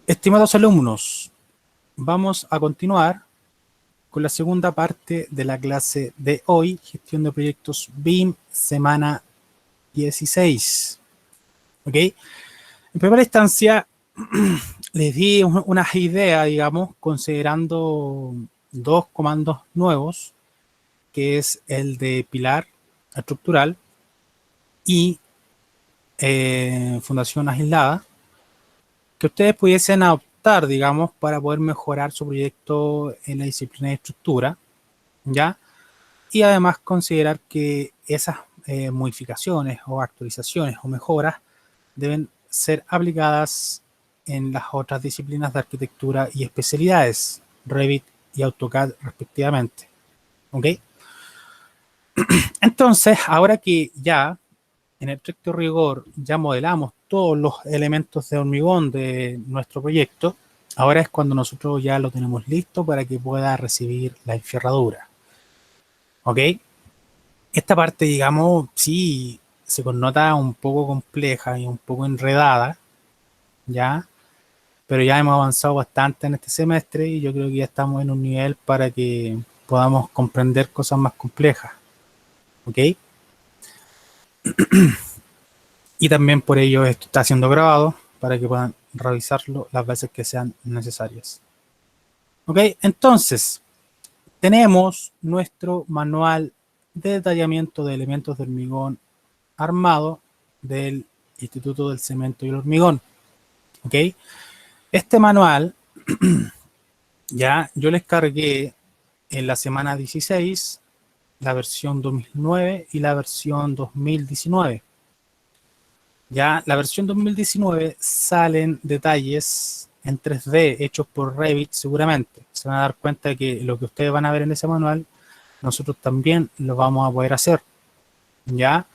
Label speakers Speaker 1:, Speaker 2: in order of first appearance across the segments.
Speaker 1: Estimados alumnos, vamos a continuar con la segunda parte de la clase de hoy, gestión de proyectos BIM, semana 16. ¿Ok? En primera instancia, les di unas ideas, digamos, considerando dos comandos nuevos, que es el de pilar estructural y fundación aislada, que ustedes pudiesen adoptar, digamos, para poder mejorar su proyecto en la disciplina de estructura, ¿ya? Y además considerar que esas modificaciones o actualizaciones o mejoras deben ser aplicadas en las otras disciplinas de arquitectura y especialidades, Revit y AutoCAD respectivamente. ¿Ok? Entonces, ahora que ya en el estricto rigor ya modelamos todos los elementos de hormigón de nuestro proyecto, ahora es cuando nosotros ya lo tenemos listo para que pueda recibir la enferradura. ¿Ok? Esta parte, digamos, sí se connota un poco compleja y un poco enredada, ¿ya? Pero ya hemos avanzado bastante en este semestre y yo creo que ya estamos en un nivel para que podamos comprender cosas más complejas, ¿ok? Y también por ello esto está siendo grabado para que puedan revisarlo las veces que sean necesarias. ¿Ok? Entonces, tenemos nuestro manual de detallamiento de elementos de hormigón armado del Instituto del Cemento y el Hormigón. ¿Ok? Este manual ya yo les cargué en la semana 16 la versión 2009 y la versión 2019. Ya la versión 2019 salen detalles en 3D hechos por Revit seguramente. Se van a dar cuenta de que lo que ustedes van a ver en ese manual, nosotros también lo vamos a poder hacer. ¿Ya?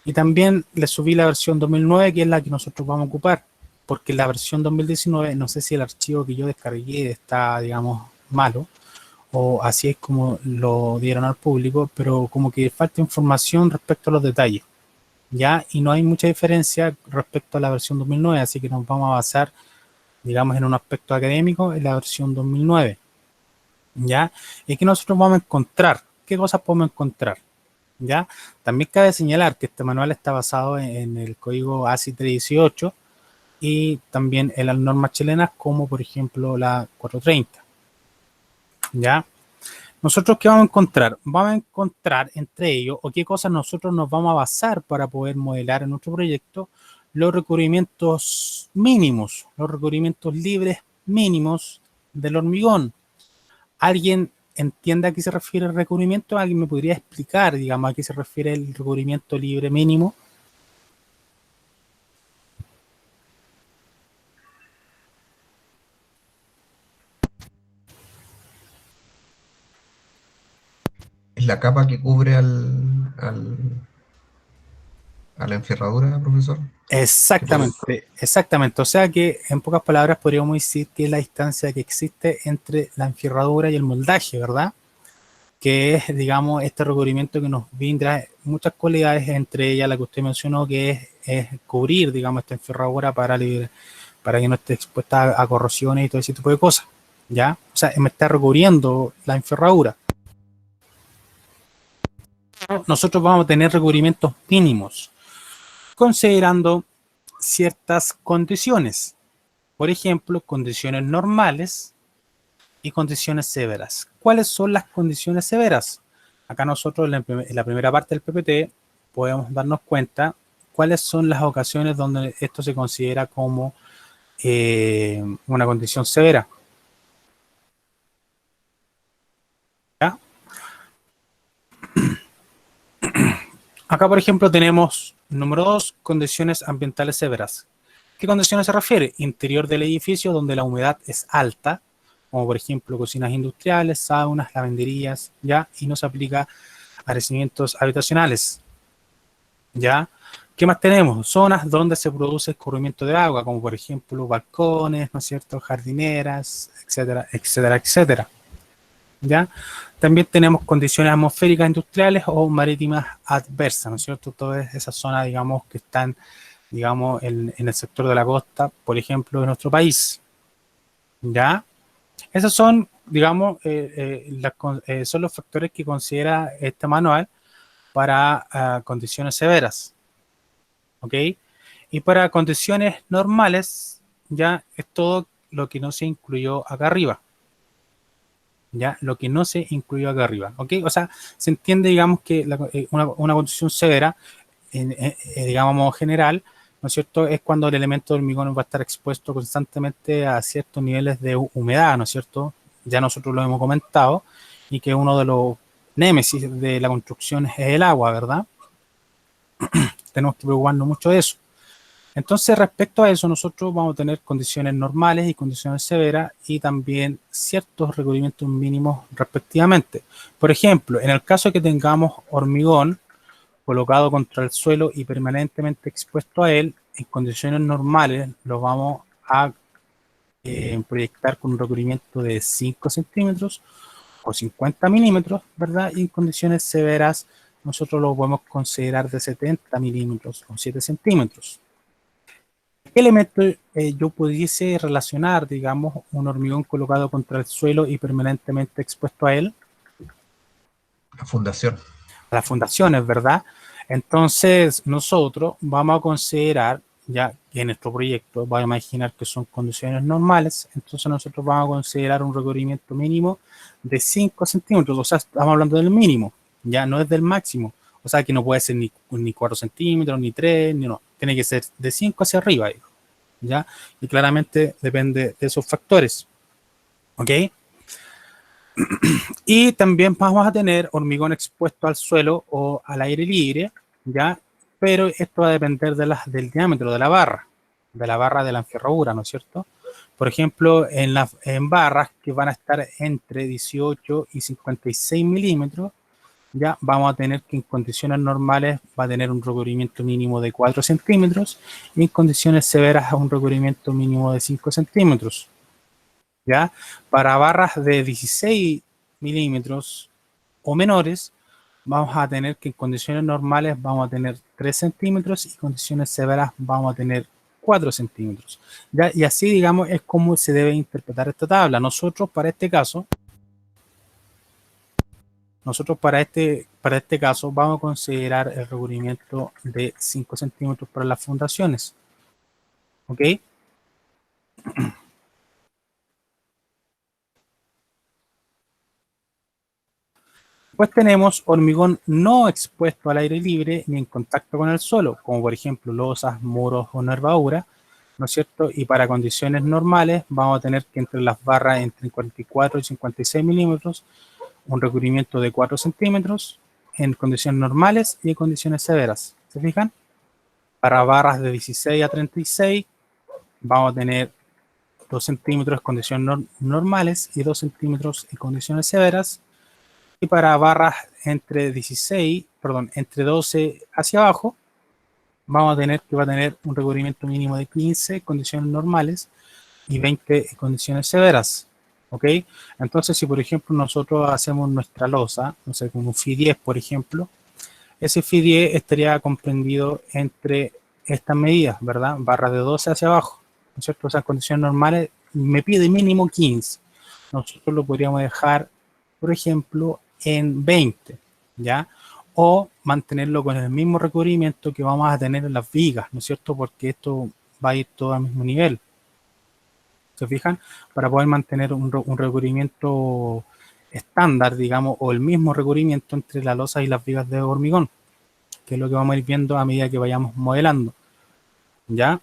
Speaker 1: Y también les subí la versión 2009, que es la que nosotros vamos a ocupar. Porque la versión 2019, no sé si el archivo que yo descargué está, digamos, malo, o así es como lo dieron al público, pero como que falta información respecto a los detalles. ¿Ya? Y no hay mucha diferencia respecto a la versión 2009, así que nos vamos a basar, digamos, en un aspecto académico en la versión 2009. ¿Ya? Y aquí nosotros vamos a encontrar, ¿qué cosas podemos encontrar? ¿Ya? También cabe señalar que este manual está basado en el código ASI 318 y también en las normas chilenas, como por ejemplo la 430. ¿Ya? ¿Nosotros qué vamos a encontrar? Vamos a encontrar entre ellos, o qué cosas nosotros nos vamos a basar para poder modelar en nuestro proyecto, los recubrimientos mínimos, los recubrimientos libres mínimos del hormigón. ¿Alguien entiende a qué se refiere el recubrimiento? ¿Alguien me podría explicar, digamos, a qué se refiere el recubrimiento libre mínimo?
Speaker 2: Es la capa que cubre a la enferradura, profesor. Que por el-
Speaker 1: Exactamente, exactamente. O sea que en pocas palabras podríamos decir que es la distancia que existe entre la enferradura y el moldaje, ¿verdad? Que es, digamos, este recubrimiento que nos brinda muchas cualidades, entre ellas la que usted mencionó, que es cubrir, digamos, esta enferradura para que no esté expuesta a corrosiones y todo ese tipo de cosas, ¿ya? O sea, me está recubriendo la enferradura. Nosotros vamos a tener recubrimientos mínimos, considerando ciertas condiciones. Por ejemplo, condiciones normales y condiciones severas. ¿Cuáles son las condiciones severas? Acá nosotros en la primera parte del PPT podemos darnos cuenta cuáles son las ocasiones donde esto se considera como una condición severa. ¿Ya? Acá, por ejemplo, tenemos número 2, condiciones ambientales severas. ¿Qué condiciones se refiere? Interior del edificio donde la humedad es alta, como por ejemplo cocinas industriales, saunas, lavanderías, ¿ya? Y no se aplica a recintos habitacionales, ¿ya? ¿Qué más tenemos? Zonas donde se produce escurrimiento de agua, como por ejemplo balcones, ¿no es cierto? Jardineras, etcétera, etcétera, etcétera, ¿ya? También tenemos condiciones atmosféricas industriales o marítimas adversas, ¿no es cierto? Todas esas zonas, digamos, que están, digamos, en el sector de la costa, por ejemplo, de nuestro país, ¿Ya? Esos son, digamos, son los factores que considera este manual para condiciones severas. ¿Ok? Y para condiciones normales, ya es todo lo que no se incluyó acá arriba. ¿Ya? Lo que no se incluyó acá arriba. ¿Ok? O sea, se entiende, digamos, que una condición severa, digamos, a modo general, ¿no es cierto?, es cuando el elemento de hormigón va a estar expuesto constantemente a ciertos niveles de humedad, ¿no es cierto? Ya nosotros lo hemos comentado, y que uno de los némesis de la construcción es el agua, ¿verdad? Tenemos que preocuparnos mucho de eso. Entonces, respecto a eso, nosotros vamos a tener condiciones normales y condiciones severas y también ciertos requerimientos mínimos respectivamente. Por ejemplo, en el caso de que tengamos hormigón colocado contra el suelo y permanentemente expuesto a él, en condiciones normales lo vamos a proyectar con un recubrimiento de 5 centímetros o 50 milímetros, ¿verdad? Y en condiciones severas nosotros lo podemos considerar de 70 milímetros o 7 centímetros. ¿Qué elemento yo pudiese relacionar, digamos, un hormigón colocado contra el suelo y permanentemente expuesto a él?
Speaker 2: La fundación.
Speaker 1: A las fundaciones, ¿verdad? Entonces, nosotros vamos a considerar, ya que en nuestro proyecto, vamos a imaginar que son condiciones normales, entonces nosotros vamos a considerar un recubrimiento mínimo de 5 centímetros, o sea, estamos hablando del mínimo, ya no es del máximo, o sea, que no puede ser ni 4 centímetros, ni 3, ni no, tiene que ser de 5 hacia arriba, ¿ya? Y claramente depende de esos factores, ¿ok? Y también vamos a tener hormigón expuesto al suelo o al aire libre, ¿ya? Pero esto va a depender del diámetro de la barra de la enferradura, ¿no es cierto? Por ejemplo, en barras que van a estar entre 18 y 56 milímetros, ya vamos a tener que en condiciones normales va a tener un recubrimiento mínimo de 4 centímetros y en condiciones severas un recubrimiento mínimo de 5 centímetros. ¿Ya? Para barras de 16 milímetros o menores, vamos a tener que en condiciones normales vamos a tener 3 centímetros y en condiciones severas vamos a tener 4 centímetros. ¿Ya? Y así, digamos, es como se debe interpretar esta tabla. Nosotros para este caso vamos a considerar el recubrimiento de 5 centímetros para las fundaciones. ¿Ok? Después tenemos hormigón no expuesto al aire libre ni en contacto con el suelo, como por ejemplo losas, muros o nervadura, ¿no es cierto? Y para condiciones normales vamos a tener que entre las barras entre 44 y 56 milímetros, un recubrimiento de 4 centímetros en condiciones normales y en condiciones severas. ¿Se fijan? Para barras de 16 a 36 vamos a tener 2 centímetros en condiciones normales y 2 centímetros en condiciones severas. Y para barras entre 12 hacia abajo, vamos a tener que va a tener un recubrimiento mínimo de 15 en condiciones normales y 20 en condiciones severas. ¿Ok? Entonces, si por ejemplo nosotros hacemos nuestra losa, no sé, con un FI10, por ejemplo, ese FI10 estaría comprendido entre estas medidas, ¿verdad? Barras de 12 hacia abajo, ¿no es cierto? O sea, en condiciones normales me pide mínimo 15. Nosotros lo podríamos dejar, por ejemplo, en 20, ¿ya? O mantenerlo con el mismo recubrimiento que vamos a tener en las vigas, ¿no es cierto? Porque esto va a ir todo al mismo nivel. ¿Se fijan? Para poder mantener un recubrimiento estándar, digamos, o el mismo recubrimiento entre la losa y las vigas de hormigón, que es lo que vamos a ir viendo a medida que vayamos modelando, ¿ya?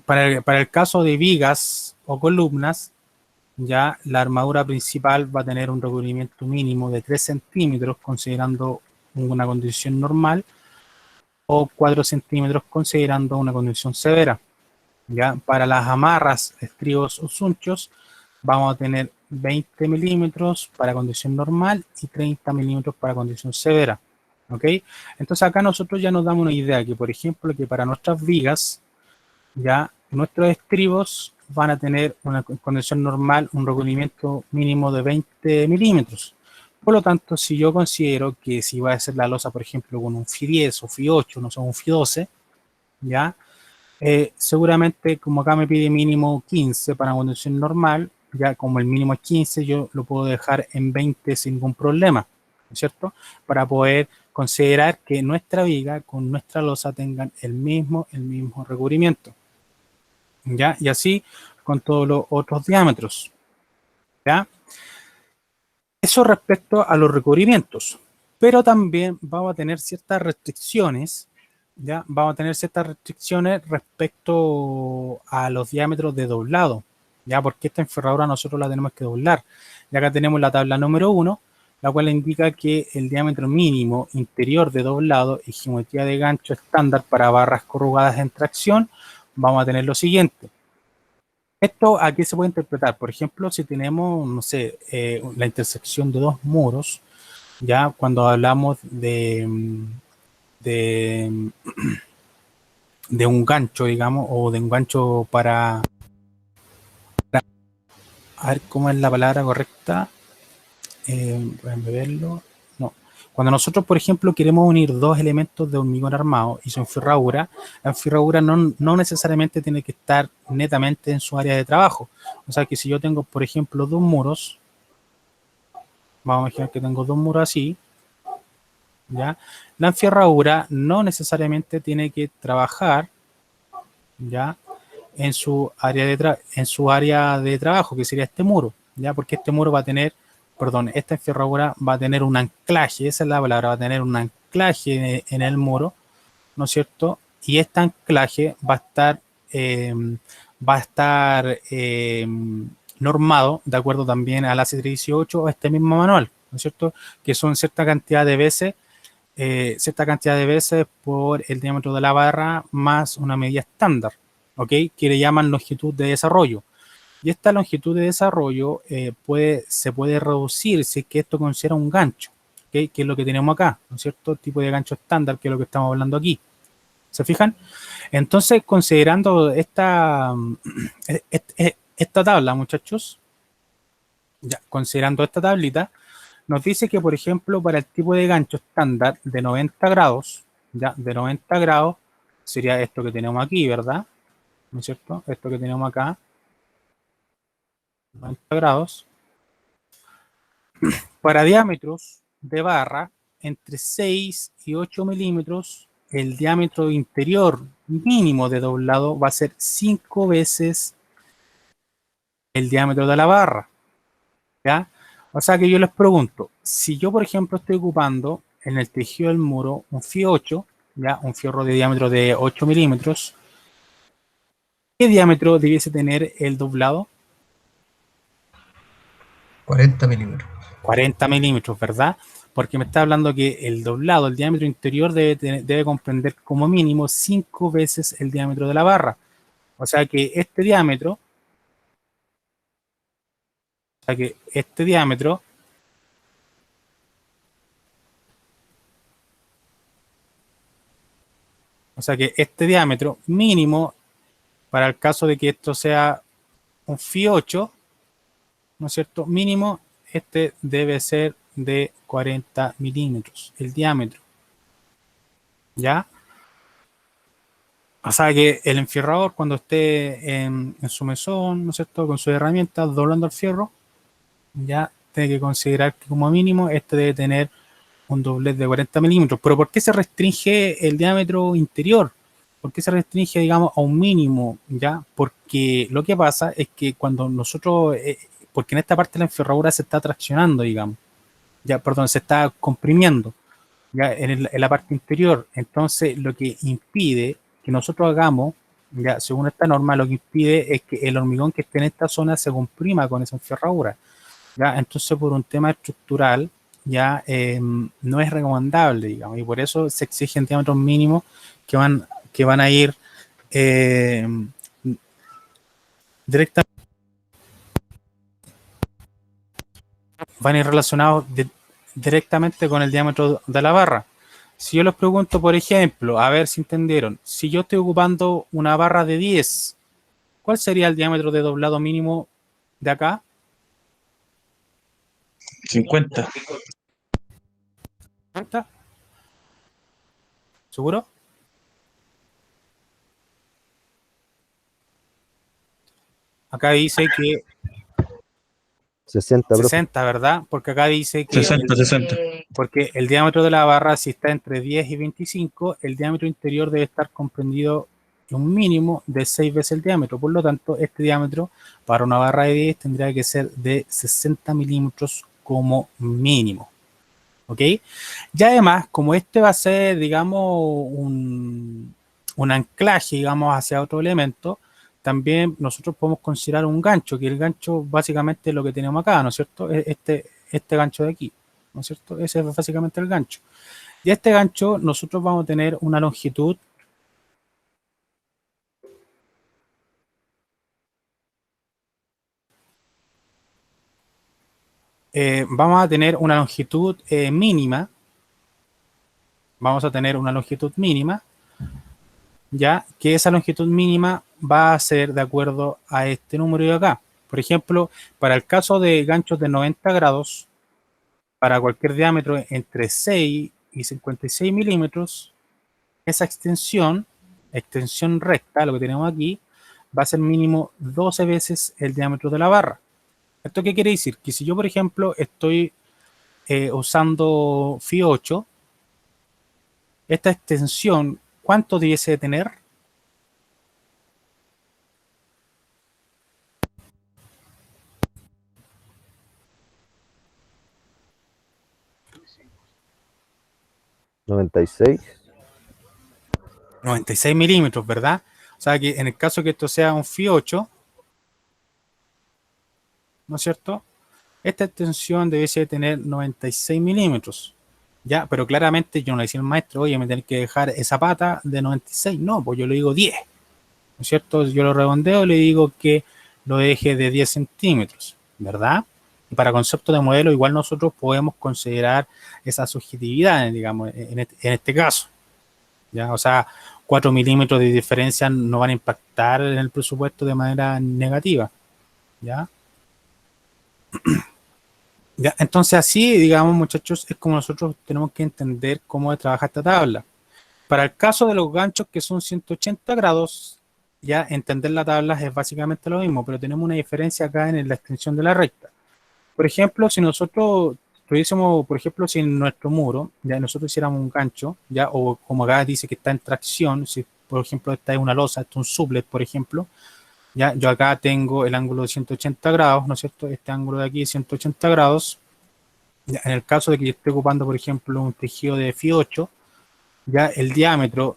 Speaker 1: Para el caso de vigas o columnas, ya la armadura principal va a tener un recubrimiento mínimo de 3 centímetros considerando una condición normal o 4 centímetros considerando una condición severa. ¿Ya? Para las amarras, estribos o sunchos vamos a tener 20 milímetros para condición normal y 30 milímetros para condición severa. ¿Ok? Entonces acá nosotros ya nos damos una idea que, por ejemplo, que para nuestras vigas, ya nuestros estribos van a tener una condición normal, un recubrimiento mínimo de 20 milímetros. Por lo tanto, si yo considero que si va a ser la losa, por ejemplo, con un FI10 o FI8, no sé, un FI12, ¿ya? seguramente como acá me pide mínimo 15 para condición normal, ya como el mínimo es 15, yo lo puedo dejar en 20 sin ningún problema, ¿no es cierto? Para poder considerar que nuestra viga con nuestra losa tengan el mismo recubrimiento, ¿ya? Y así con todos los otros diámetros, ¿ya? Eso respecto a los recubrimientos, pero también vamos a tener ciertas restricciones, ¿ya? Vamos a tener ciertas restricciones respecto a los diámetros de doblado, ¿ya? Porque esta enferradura nosotros la tenemos que doblar. Y acá tenemos la tabla número 1, la cual indica que el diámetro mínimo interior de doblado y geometría de gancho estándar para barras corrugadas en tracción, vamos a tener lo siguiente. Esto aquí se puede interpretar, por ejemplo, si tenemos, no sé, la intersección de dos muros, ya cuando hablamos de, de un gancho, digamos, o de un gancho a ver cómo es la palabra correcta, déjenme verlo, no. Cuando nosotros, por ejemplo, queremos unir dos elementos de hormigón armado y su enferradura, la enferradura no necesariamente tiene que estar netamente en su área de trabajo. O sea que si yo tengo, por ejemplo, dos muros, vamos a imaginar que tengo dos muros así, ¿ya? La enferradura no necesariamente tiene que trabajar, ¿ya? En su área de trabajo, que sería este muro, ¿ya? Porque este muro va a tener, perdón, esta enferradura va a tener un anclaje, esa es la palabra, va a tener un anclaje en el muro, ¿no es cierto? Y este anclaje va a estar normado de acuerdo también al ACE318 o este mismo manual, ¿no es cierto? Que son cierta cantidad de veces por el diámetro de la barra más una medida estándar, ¿ok? Que le llaman longitud de desarrollo. Y esta longitud de desarrollo se puede reducir si es que esto considera un gancho, ¿ok? Que es lo que tenemos acá, ¿no es cierto? Tipo de gancho estándar, que es lo que estamos hablando aquí. ¿Se fijan? Entonces, considerando esta tabla, muchachos, ya, considerando esta tablita, nos dice que, por ejemplo, para el tipo de gancho estándar de 90 grados, ya, de 90 grados, sería esto que tenemos aquí, ¿verdad? ¿No es cierto? Esto que tenemos acá, 90 grados. Para diámetros de barra, entre 6 y 8 milímetros, el diámetro interior mínimo de doblado va a ser 5 veces el diámetro de la barra, ¿ya? O sea que yo les pregunto, si yo, por ejemplo, estoy ocupando en el tejido del muro un FI 8, ¿ya? Un fierro de diámetro de 8 milímetros, ¿qué diámetro debiese tener el doblado?
Speaker 2: 40 milímetros.
Speaker 1: 40 milímetros, ¿verdad? Porque me está hablando que el doblado, el diámetro interior debe comprender como mínimo 5 veces el diámetro de la barra. O sea que este diámetro, o sea que este diámetro O sea que este diámetro mínimo, para el caso de que esto sea un Fi 8, ¿no es cierto? Mínimo, este debe ser de 40 milímetros, el diámetro. ¿Ya? O sea que el enfierrador, cuando esté en su mesón, ¿no es cierto? Con sus herramientas, doblando el fierro, ya tiene que considerar que como mínimo este debe tener un doblez de 40 milímetros. Pero ¿por qué se restringe el diámetro interior? ¿Por qué se restringe, digamos, a un mínimo? ¿Ya? Porque lo que pasa es que cuando nosotros, porque en esta parte la enferradura se está traccionando, digamos, ya, perdón, se está comprimiendo, ya, en la parte interior. Entonces, lo que impide que nosotros hagamos, ya, según esta norma, lo que impide es que el hormigón que esté en esta zona se comprima con esa enferradura. ¿Ya? Entonces, por un tema estructural, ya no es recomendable, digamos, y por eso se exigen diámetros mínimos que van a ir eh, directamente, van a ir relacionados directamente con el diámetro de la barra. Si yo les pregunto, por ejemplo, a ver si entendieron, si yo estoy ocupando una barra de 10, ¿cuál sería el diámetro de doblado mínimo de acá?
Speaker 3: 50.
Speaker 1: ¿Seguro? Acá dice que
Speaker 3: 60,
Speaker 1: 60, ¿verdad? Porque acá dice que
Speaker 4: 60.
Speaker 1: porque el diámetro de la barra, si está entre 10 y 25, el diámetro interior debe estar comprendido en un mínimo de 6 veces el diámetro. Por lo tanto, este diámetro para una barra de 10 tendría que ser de 60 milímetros como mínimo. ¿Ok? Y además, como este va a ser, digamos, un anclaje, digamos, hacia otro elemento, también nosotros podemos considerar un gancho, que el gancho básicamente es lo que tenemos acá, ¿no es cierto? Este gancho de aquí, ¿no es cierto? Ese es básicamente el gancho. Y este gancho nosotros vamos a tener una longitud vamos a tener una longitud mínima. Vamos a tener una longitud mínima, ya que esa longitud mínima va a ser de acuerdo a este número de acá. Por ejemplo, para el caso de ganchos de 90 grados, para cualquier diámetro entre 6 y 56 milímetros, esa extensión recta, lo que tenemos aquí, va a ser mínimo 12 veces el diámetro de la barra. ¿Esto qué quiere decir? Que si yo, por ejemplo, estoy usando Fi 8, esta extensión, ¿cuánto debiese tener?
Speaker 3: ¿96?
Speaker 1: 96 milímetros, ¿verdad? O sea que en el caso que esto sea un Fi 8, ¿no es cierto? Esta extensión debiese tener 96 milímetros. Ya, pero claramente yo no le decía al maestro, oye, me tenés que dejar esa pata de 96. No, pues yo le digo 10. ¿No es cierto? Yo lo redondeo y le digo que lo deje de 10 centímetros, ¿verdad? Y para concepto de modelo, igual nosotros podemos considerar esa subjetividad, digamos, en este caso. ¿Ya? O sea, 4 milímetros de diferencia no van a impactar en el presupuesto de manera negativa. ¿Ya? ¿Ya? Entonces así, digamos, muchachos, es como nosotros tenemos que entender cómo trabaja esta tabla. Para el caso de los ganchos que son 180 grados, ya entender la tabla es básicamente lo mismo, pero tenemos una diferencia acá en la extensión de la recta. Por ejemplo, si nosotros tuviésemos, por ejemplo, si en nuestro muro, ya nosotros hiciéramos un gancho, ya, o como acá dice que está en tracción, si por ejemplo esta es una losa, esto es un sublet, por ejemplo, ya, yo acá tengo el ángulo de 180 grados, ¿no es cierto? Este ángulo de aquí es 180 grados. Ya, en el caso de que yo esté ocupando, por ejemplo, un tejido de Fi 8, ya el diámetro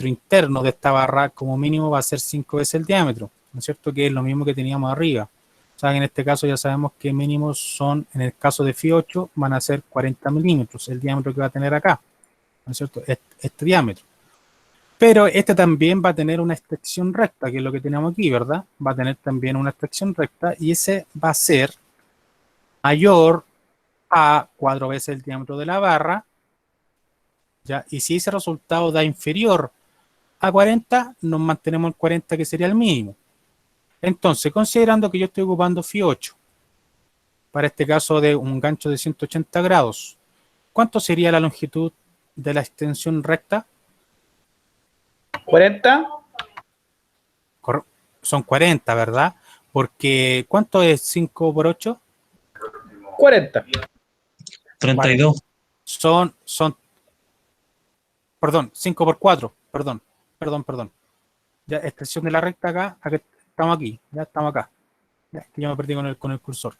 Speaker 1: interno de esta barra como mínimo va a ser 5 veces el diámetro, ¿no es cierto? Que es lo mismo que teníamos arriba. O sea, que en este caso ya sabemos que mínimos son, en el caso de Fi 8, van a ser 40 milímetros, el diámetro que va a tener acá, ¿no es cierto? Este diámetro. Pero este también va a tener una extracción recta, que es lo que tenemos aquí, ¿verdad? Va a tener también una extracción recta y ese va a ser mayor a 4 veces el diámetro de la barra, ¿ya? Y si ese resultado da inferior a 40, nos mantenemos el 40, que sería el mínimo. Entonces, considerando que yo estoy ocupando Fi 8, para este caso de un gancho de 180 grados, ¿cuánto sería la longitud de la extensión recta?
Speaker 4: 40.
Speaker 1: Son 40, ¿verdad? Porque, ¿cuánto es 5 por 8?
Speaker 4: 40. 32.
Speaker 1: Vale. Son, perdón, 5 por 4, perdón. Ya, extensión de la recta acá estamos aquí, ya estamos acá. Ya, yo me perdí con el cursor.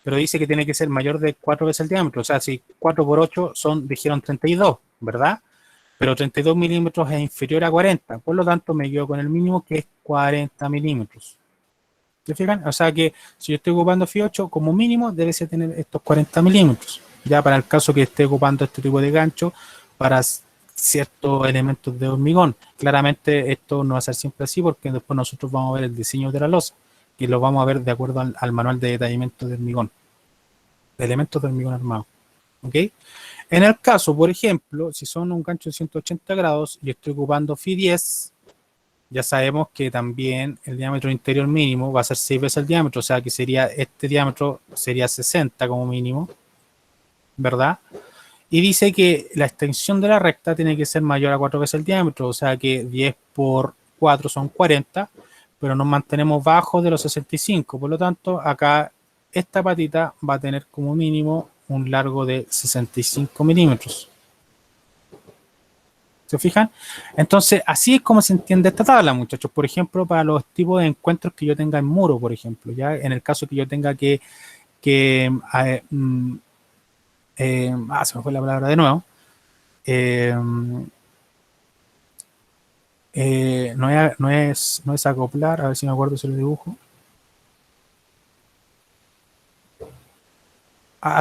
Speaker 1: Pero dice que tiene que ser mayor de 4 veces el diámetro. O sea, si 4 por 8 dijeron 32, ¿verdad? Pero 32 milímetros es inferior a 40. Por lo tanto, me quedo con el mínimo, que es 40 milímetros. ¿Se fijan? O sea que si yo estoy ocupando Fi 8, como mínimo debe ser tener estos 40 milímetros. Ya para el caso que esté ocupando este tipo de gancho para ciertos elementos de hormigón. Claramente esto no va a ser siempre así, porque después nosotros vamos a ver el diseño de la losa, que lo vamos a ver de acuerdo al manual de detallamiento de hormigón, de elementos de hormigón armado. ¿Ok? En el caso, por ejemplo, si son un gancho de 180 grados y estoy ocupando Fi 10, ya sabemos que también el diámetro interior mínimo va a ser 6 veces el diámetro, o sea que sería, este diámetro sería 60 como mínimo, ¿verdad? Y dice que la extensión de la recta tiene que ser mayor a 4 veces el diámetro, o sea que 10 por 4 son 40, pero nos mantenemos bajo de los 65. Por lo tanto, acá esta patita va a tener como mínimo un largo de 65 milímetros. ¿Se fijan? Entonces, así es como se entiende esta tabla, muchachos. Por ejemplo, para los tipos de encuentros que yo tenga en muro, por ejemplo, ya en el caso que yo tenga se me fue la palabra de nuevo. No es acoplar, a ver si me acuerdo si lo dibujo.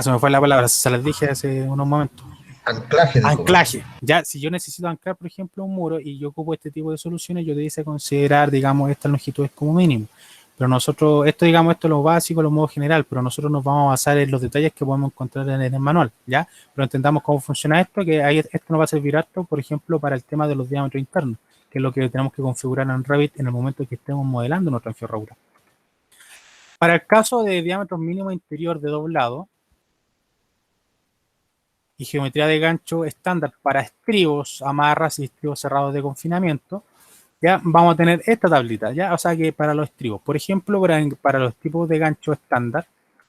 Speaker 1: Se me fue la palabra, se las dije hace unos momentos.
Speaker 2: Anclaje.
Speaker 1: Anclaje. Ya, si yo necesito anclar, por ejemplo, un muro y yo ocupo este tipo de soluciones, yo debiese considerar, digamos, estas longitudes como mínimo. Pero nosotros, esto es lo básico, lo modo general, pero nosotros nos vamos a basar en los detalles que podemos encontrar en el manual, ¿ya? Pero entendamos cómo funciona esto, que ahí esto nos va a servir harto, por ejemplo, para el tema de los diámetros internos, que es lo que tenemos que configurar en Revit en el momento que estemos modelando nuestra enferradura. Para el caso de diámetros mínimo interior de doblado, y geometría de gancho estándar para estribos, amarras y estribos cerrados de confinamiento, ya vamos a tener esta tablita, ya, o sea que para los estribos, por ejemplo, para los tipos de gancho estándar,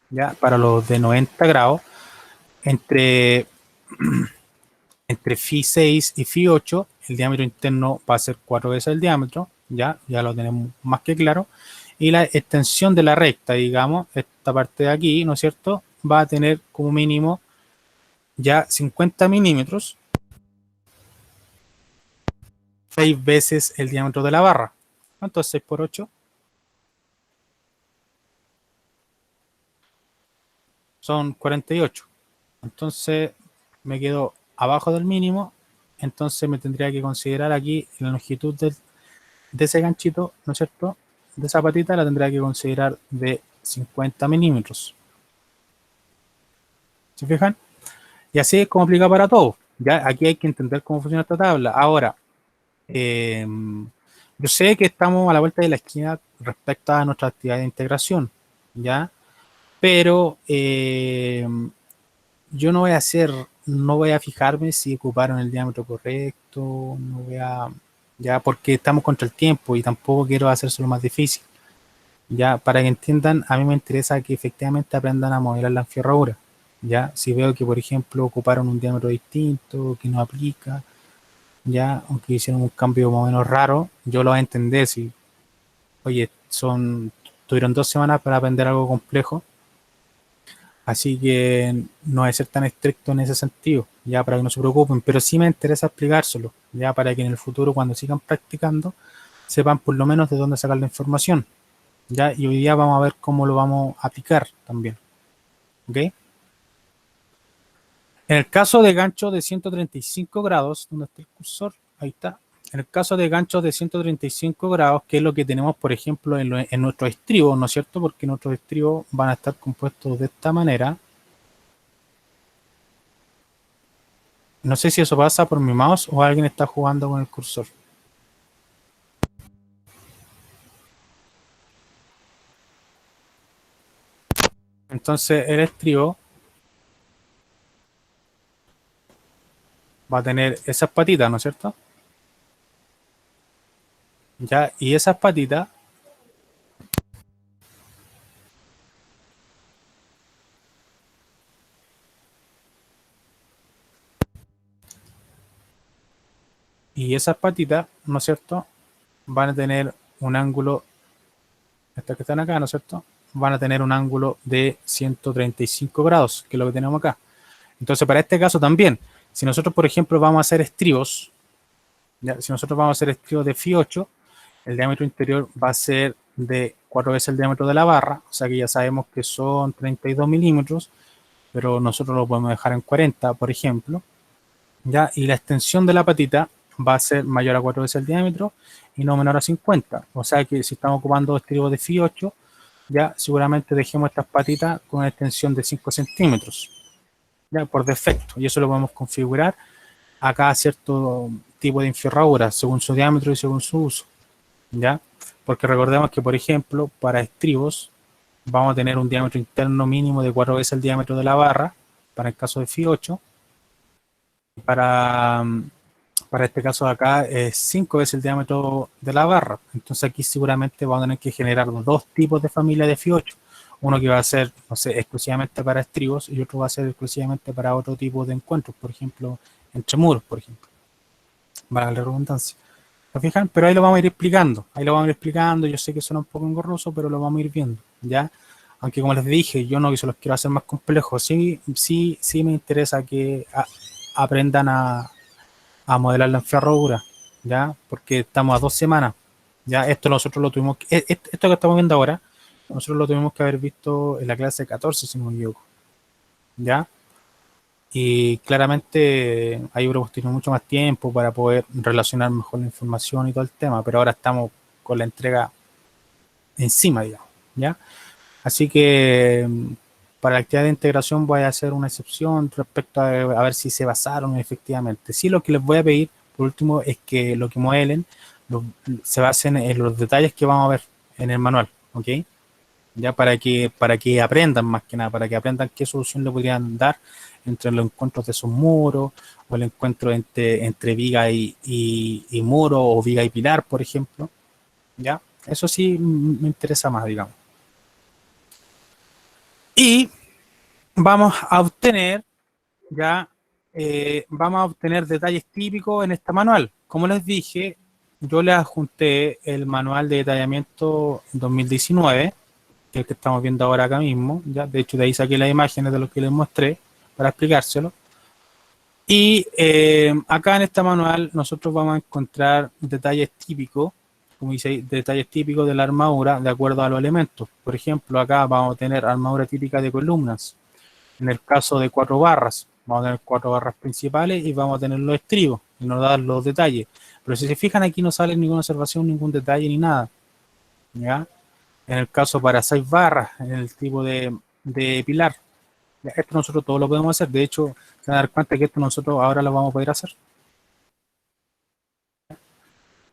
Speaker 1: ya, para los de 90 grados, entre Φ 6 y Φ 8, el diámetro interno va a ser 4 veces el diámetro, ya lo tenemos más que claro, y la extensión de la recta, digamos, esta parte de aquí, ¿no es cierto?, va a tener como mínimo ya 50 milímetros, 6 veces el diámetro de la barra. ¿Cuánto es 6 por 8? Son 48. Entonces me quedo abajo del mínimo, entonces me tendría que considerar aquí la longitud de ese ganchito, ¿no es cierto?, de esa patita la tendría que considerar de 50 milímetros. ¿Se fijan? Y así es como aplica para todo. Ya aquí hay que entender cómo funciona esta tabla. Ahora, yo sé que estamos a la vuelta de la esquina respecto a nuestra actividad de integración, ¿ya? Pero yo no voy a fijarme si ocuparon el diámetro correcto, ya porque estamos contra el tiempo y tampoco quiero hacérselo más difícil. Ya, para que entiendan, a mí me interesa que efectivamente aprendan a modelar la enferradura. Ya, si veo que, por ejemplo, ocuparon un diámetro distinto, que no aplica, ya, aunque hicieron un cambio más o menos raro, yo lo voy a entender. Si, oye, tuvieron 2 semanas para aprender algo complejo, así que no hay que ser tan estricto en ese sentido, ya, para que no se preocupen, pero sí me interesa explicárselo, ya, para que en el futuro, cuando sigan practicando, sepan por lo menos de dónde sacar la información, ya, y hoy día vamos a ver cómo lo vamos a aplicar también, ¿ok? En el caso de gancho de 135 grados, ¿dónde está el cursor? Ahí está. En el caso de ganchos de 135 grados, que es lo que tenemos, por ejemplo, en nuestros estribos, ¿no es cierto? Porque nuestros estribos van a estar compuestos de esta manera. No sé si eso pasa por mi mouse o alguien está jugando con el cursor. Entonces, el estribo va a tener esas patitas, ¿no es cierto? Ya, y esas patitas ¿no es cierto?, van a tener un ángulo, estas que están acá, ¿no es cierto?, van a tener un ángulo de 135 grados, que es lo que tenemos acá. Entonces, para este caso también, si nosotros, por ejemplo, vamos a hacer estribos, ¿ya? Si nosotros vamos a hacer estribos de Φ 8, el diámetro interior va a ser de 4 veces el diámetro de la barra, o sea que ya sabemos que son 32 milímetros, pero nosotros lo podemos dejar en 40, por ejemplo, ¿ya? Y la extensión de la patita va a ser mayor a 4 veces el diámetro y no menor a 50, o sea que si estamos ocupando estribos de Φ 8, ya seguramente dejemos estas patitas con una extensión de 5 centímetros, ya por defecto, y eso lo podemos configurar a cada cierto tipo de enferradura según su diámetro y según su uso, ya, porque recordemos que, por ejemplo, para estribos vamos a tener un diámetro interno mínimo de 4 veces el diámetro de la barra para el caso de Φ 8, para Para este caso de acá es 5 veces el diámetro de la barra. Entonces aquí seguramente vamos a tener que generar dos tipos de familia de F8. Uno que va a ser, no sé, exclusivamente para estribos y otro va a ser exclusivamente para otro tipo de encuentros, por ejemplo, entre muros, por ejemplo. Para la redundancia. ¿Se fijan? Pero ahí lo vamos a ir explicando. Ahí lo vamos a ir explicando. Yo sé que suena un poco engorroso, pero lo vamos a ir viendo, ¿ya? Aunque como les dije, yo no que se los quiero hacer más complejos. Sí me interesa que aprendan a modelar la enferradura, ¿ya? Porque estamos a 2 semanas, ¿ya? Esto nosotros lo tuvimos, esto que estamos viendo ahora, nosotros lo tuvimos que haber visto en la clase 14, si no me equivoco, ¿ya? Y claramente ahí hubiéramos tenido mucho más tiempo para poder relacionar mejor la información y todo el tema, pero ahora estamos con la entrega encima, digamos, ¿ya? Así que para la actividad de integración voy a hacer una excepción respecto a ver si se basaron efectivamente. Sí, lo que les voy a pedir, por último, es que lo que modelen se basen en los detalles que vamos a ver en el manual, ¿ok? Ya para que aprendan más que nada, para que aprendan qué solución le podrían dar entre los encuentros de esos muros, o el encuentro entre viga y muro, o viga y pilar, por ejemplo. ¿Ya? Eso sí me interesa más, digamos. Y vamos a obtener detalles típicos en este manual. Como les dije, yo les adjunté el manual de detallamiento 2019, que es el que estamos viendo ahora acá mismo, ¿ya? De hecho, de ahí saqué las imágenes de lo que les mostré para explicárselo. Y acá en este manual nosotros vamos a encontrar detalles típicos, como dice, detalles típicos de la armadura de acuerdo a los elementos. Por ejemplo, acá vamos a tener armadura típica de columnas. En el caso de 4 barras, vamos a tener 4 barras principales y vamos a tener los estribos y nos dan los detalles. Pero si se fijan, aquí no sale ninguna observación, ningún detalle ni nada, ¿ya? En el caso para 6 barras, en el tipo de pilar, esto nosotros todo lo podemos hacer. De hecho, se van a dar cuenta que esto nosotros ahora lo vamos a poder hacer.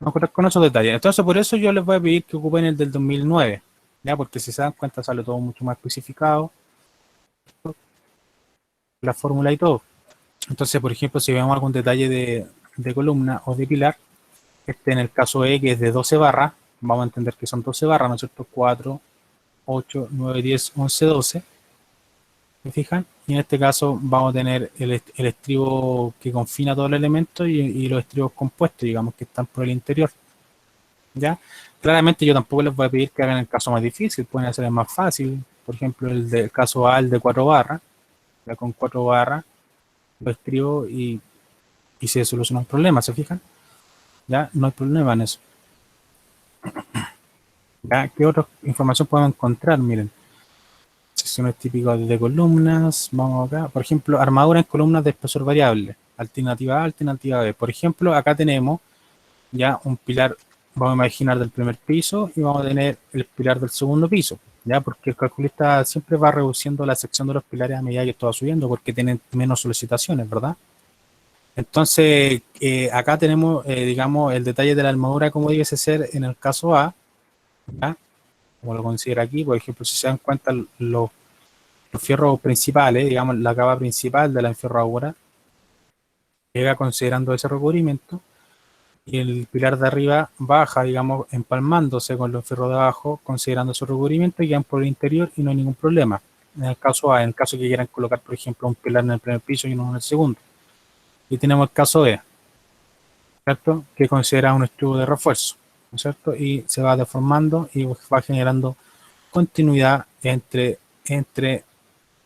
Speaker 1: Vamos a con esos detalles. Entonces, por eso yo les voy a pedir que ocupen el del 2009, ¿ya? Porque si se dan cuenta sale todo mucho más especificado, la fórmula y todo. Entonces, por ejemplo, si vemos algún detalle de columna o de pilar, en el caso E, que es de 12 barras, vamos a entender que son 12 barras, ¿no es cierto? 4, 8, 9, 10, 11, 12. ¿Se fijan? Y en este caso vamos a tener el estribo que confina todo el elemento y los estribos compuestos, digamos, que están por el interior. ¿Ya? Claramente yo tampoco les voy a pedir que hagan el caso más difícil, pueden hacer el más fácil. Por ejemplo, el del caso A, el de 4 barras, ya con 4 barras, lo estribo y se soluciona el problema, ¿se fijan? Ya, no hay problema en eso. ¿Ya? ¿Qué otra información podemos encontrar? Miren, secciones típicas de columnas, vamos acá, por ejemplo, armadura en columnas de espesor variable, alternativa A, alternativa B. Por ejemplo, acá tenemos ya un pilar, vamos a imaginar, del primer piso y vamos a tener el pilar del segundo piso, ya, porque el calculista siempre va reduciendo la sección de los pilares a medida que esto va subiendo, porque tienen menos solicitaciones, ¿verdad? Entonces, acá tenemos, digamos, el detalle de la armadura como debe ser en el caso A, ¿ya? Como lo considera aquí, por ejemplo, si se dan cuenta los fierros principales, digamos, la capa principal de la enferradura, llega considerando ese recubrimiento, y el pilar de arriba baja, digamos, empalmándose con los fierros de abajo, considerando su recubrimiento, y quedan por el interior y no hay ningún problema. En el caso A, en el caso que quieran colocar, por ejemplo, un pilar en el primer piso y uno en el segundo. Y tenemos el caso B, ¿cierto? Que considera un estribo de refuerzo, ¿no es cierto? Y se va deformando y va generando continuidad entre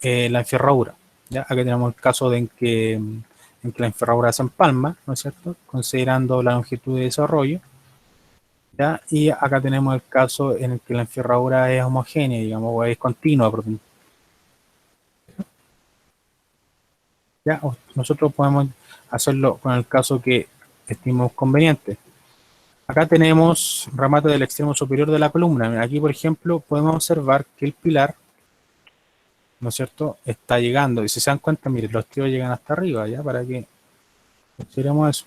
Speaker 1: la enferradura. ¿Ya? Aquí tenemos el caso de en que la enferradura se empalma, ¿no es cierto? Considerando la longitud de desarrollo. ¿Ya? Y acá tenemos el caso en el que la enferradura es homogénea, digamos, o es continua. ¿Ya? Nosotros podemos hacerlo con el caso que estimemos conveniente. Acá tenemos remate del extremo superior de la columna. Aquí, por ejemplo, podemos observar que el pilar, ¿no es cierto?, está llegando. Y si se dan cuenta, miren, los estribos llegan hasta arriba, ¿ya? Para que consideremos eso.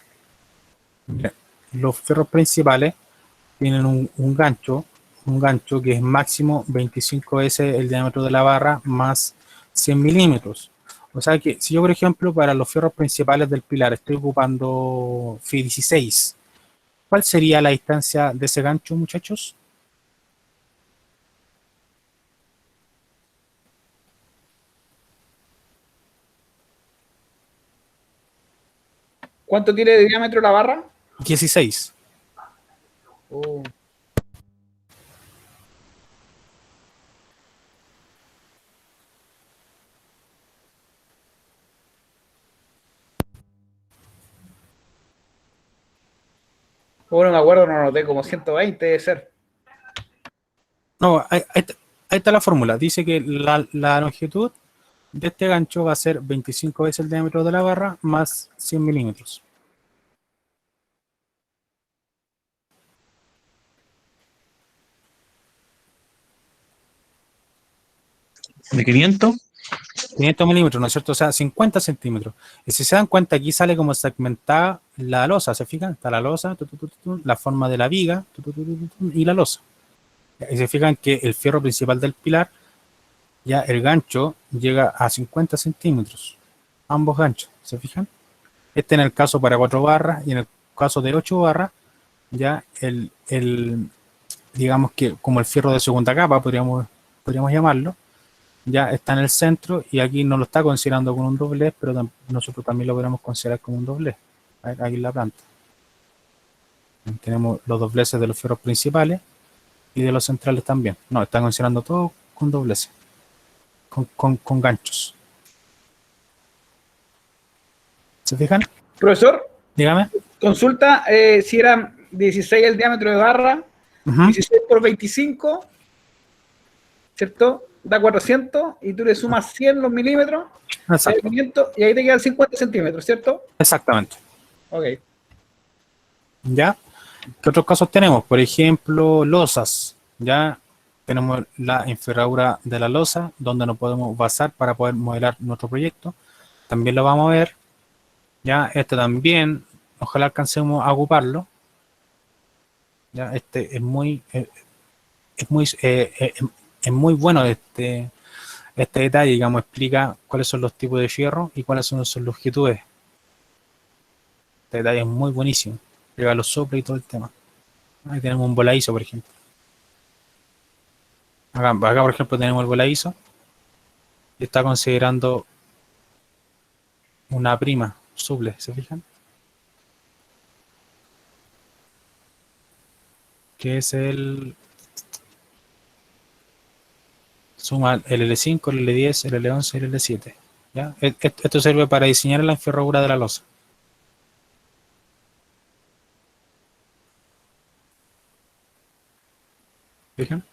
Speaker 1: Miren, los fierros principales tienen un gancho que es máximo 25 S el diámetro de la barra más 100 milímetros. O sea que si yo, por ejemplo, para los fierros principales del pilar estoy ocupando Fi 16, ¿cuál sería la distancia de ese gancho, muchachos?
Speaker 4: ¿Cuánto tiene de diámetro la barra?
Speaker 1: 16.
Speaker 4: Oh. Bueno, me acuerdo, no noté, como 120 debe ser.
Speaker 1: No, ahí está la fórmula. Dice que la longitud de este gancho va a ser 25 veces el diámetro de la barra más 100 milímetros.
Speaker 3: ¿De 500?
Speaker 1: 500 milímetros, ¿no es cierto? O sea, 50 centímetros. Y si se dan cuenta, aquí sale como segmentada la losa, ¿se fijan? Está la losa, la forma de la viga, y la losa. Y se fijan que el fierro principal del pilar, ya el gancho llega a 50 centímetros. Ambos ganchos, ¿se fijan? Este en el caso para 4 barras y en el caso de 8 barras, ya digamos que como el fierro de segunda capa, podríamos llamarlo, ya está en el centro y aquí no lo está considerando con un doblez, pero nosotros también lo podemos considerar como un doblez. Aquí en la planta. Tenemos los dobleces de los fierros principales y de los centrales también. No, están considerando todo con dobleces, con ganchos. ¿Se fijan?
Speaker 4: Profesor,
Speaker 1: Dígame.
Speaker 4: consulta si era 16 el diámetro de barra, 16 por 25, ¿cierto? Da 400 y tú le sumas 100 los milímetros, 500, y ahí te quedan 50 centímetros, ¿cierto?
Speaker 1: Exactamente.
Speaker 4: Ok.
Speaker 1: ¿Ya? ¿Qué otros casos tenemos? Por ejemplo, losas. Ya tenemos la enferradura de la losa, donde nos podemos basar para poder modelar nuestro proyecto. También lo vamos a ver. Ya, este también, ojalá alcancemos a ocuparlo. Ya, este es muy bueno este detalle, digamos, explica cuáles son los tipos de fierro y cuáles son sus longitudes. Este detalle es muy buenísimo. Llega los soplos y todo el tema. Ahí tenemos un voladizo, por ejemplo. Acá, por ejemplo, tenemos el voladizo y está considerando una prima suple, ¿se fijan? Que es el suma el L5, el L10, el L11 y el L7. ¿Ya? Esto sirve para diseñar la enferradura de la losa. ¿Fijan?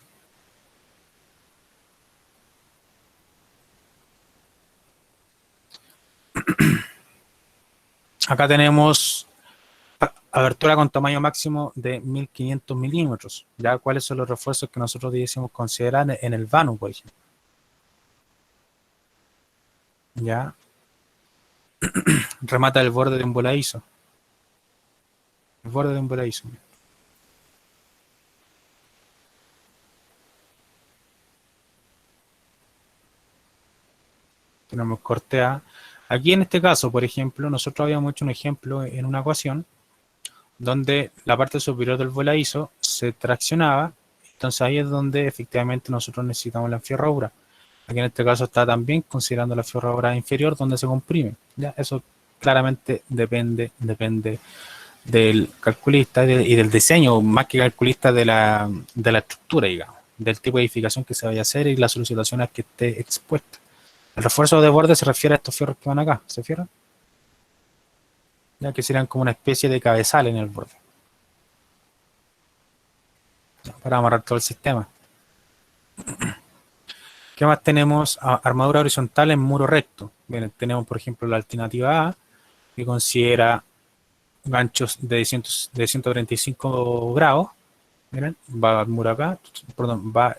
Speaker 1: Acá tenemos abertura con tamaño máximo de 1500 milímetros. ¿Ya? ¿Cuáles son los refuerzos que nosotros debiésemos considerar en el vano, por ejemplo? ¿Ya? Remata el borde de un voladizo. El borde de un voladizo. Tenemos corte A. Aquí en este caso, por ejemplo, nosotros habíamos hecho un ejemplo en una ocasión donde la parte superior del voladizo se traccionaba. Entonces ahí es donde efectivamente nosotros necesitamos la enferradura. Aquí en este caso está también considerando la enferradura inferior donde se comprime. ¿Ya? Eso claramente depende del calculista y del diseño, más que calculista de la estructura, digamos, del tipo de edificación que se vaya a hacer y las solicitaciones que esté expuesta. El refuerzo de borde se refiere a estos fierros que van acá, ¿se fijan? Ya que serían como una especie de cabezal en el borde. Para amarrar todo el sistema. ¿Qué más tenemos? Armadura horizontal en muro recto. Bien, tenemos por ejemplo la alternativa A, que considera ganchos de 135 grados. Miren, va el muro acá, perdón, va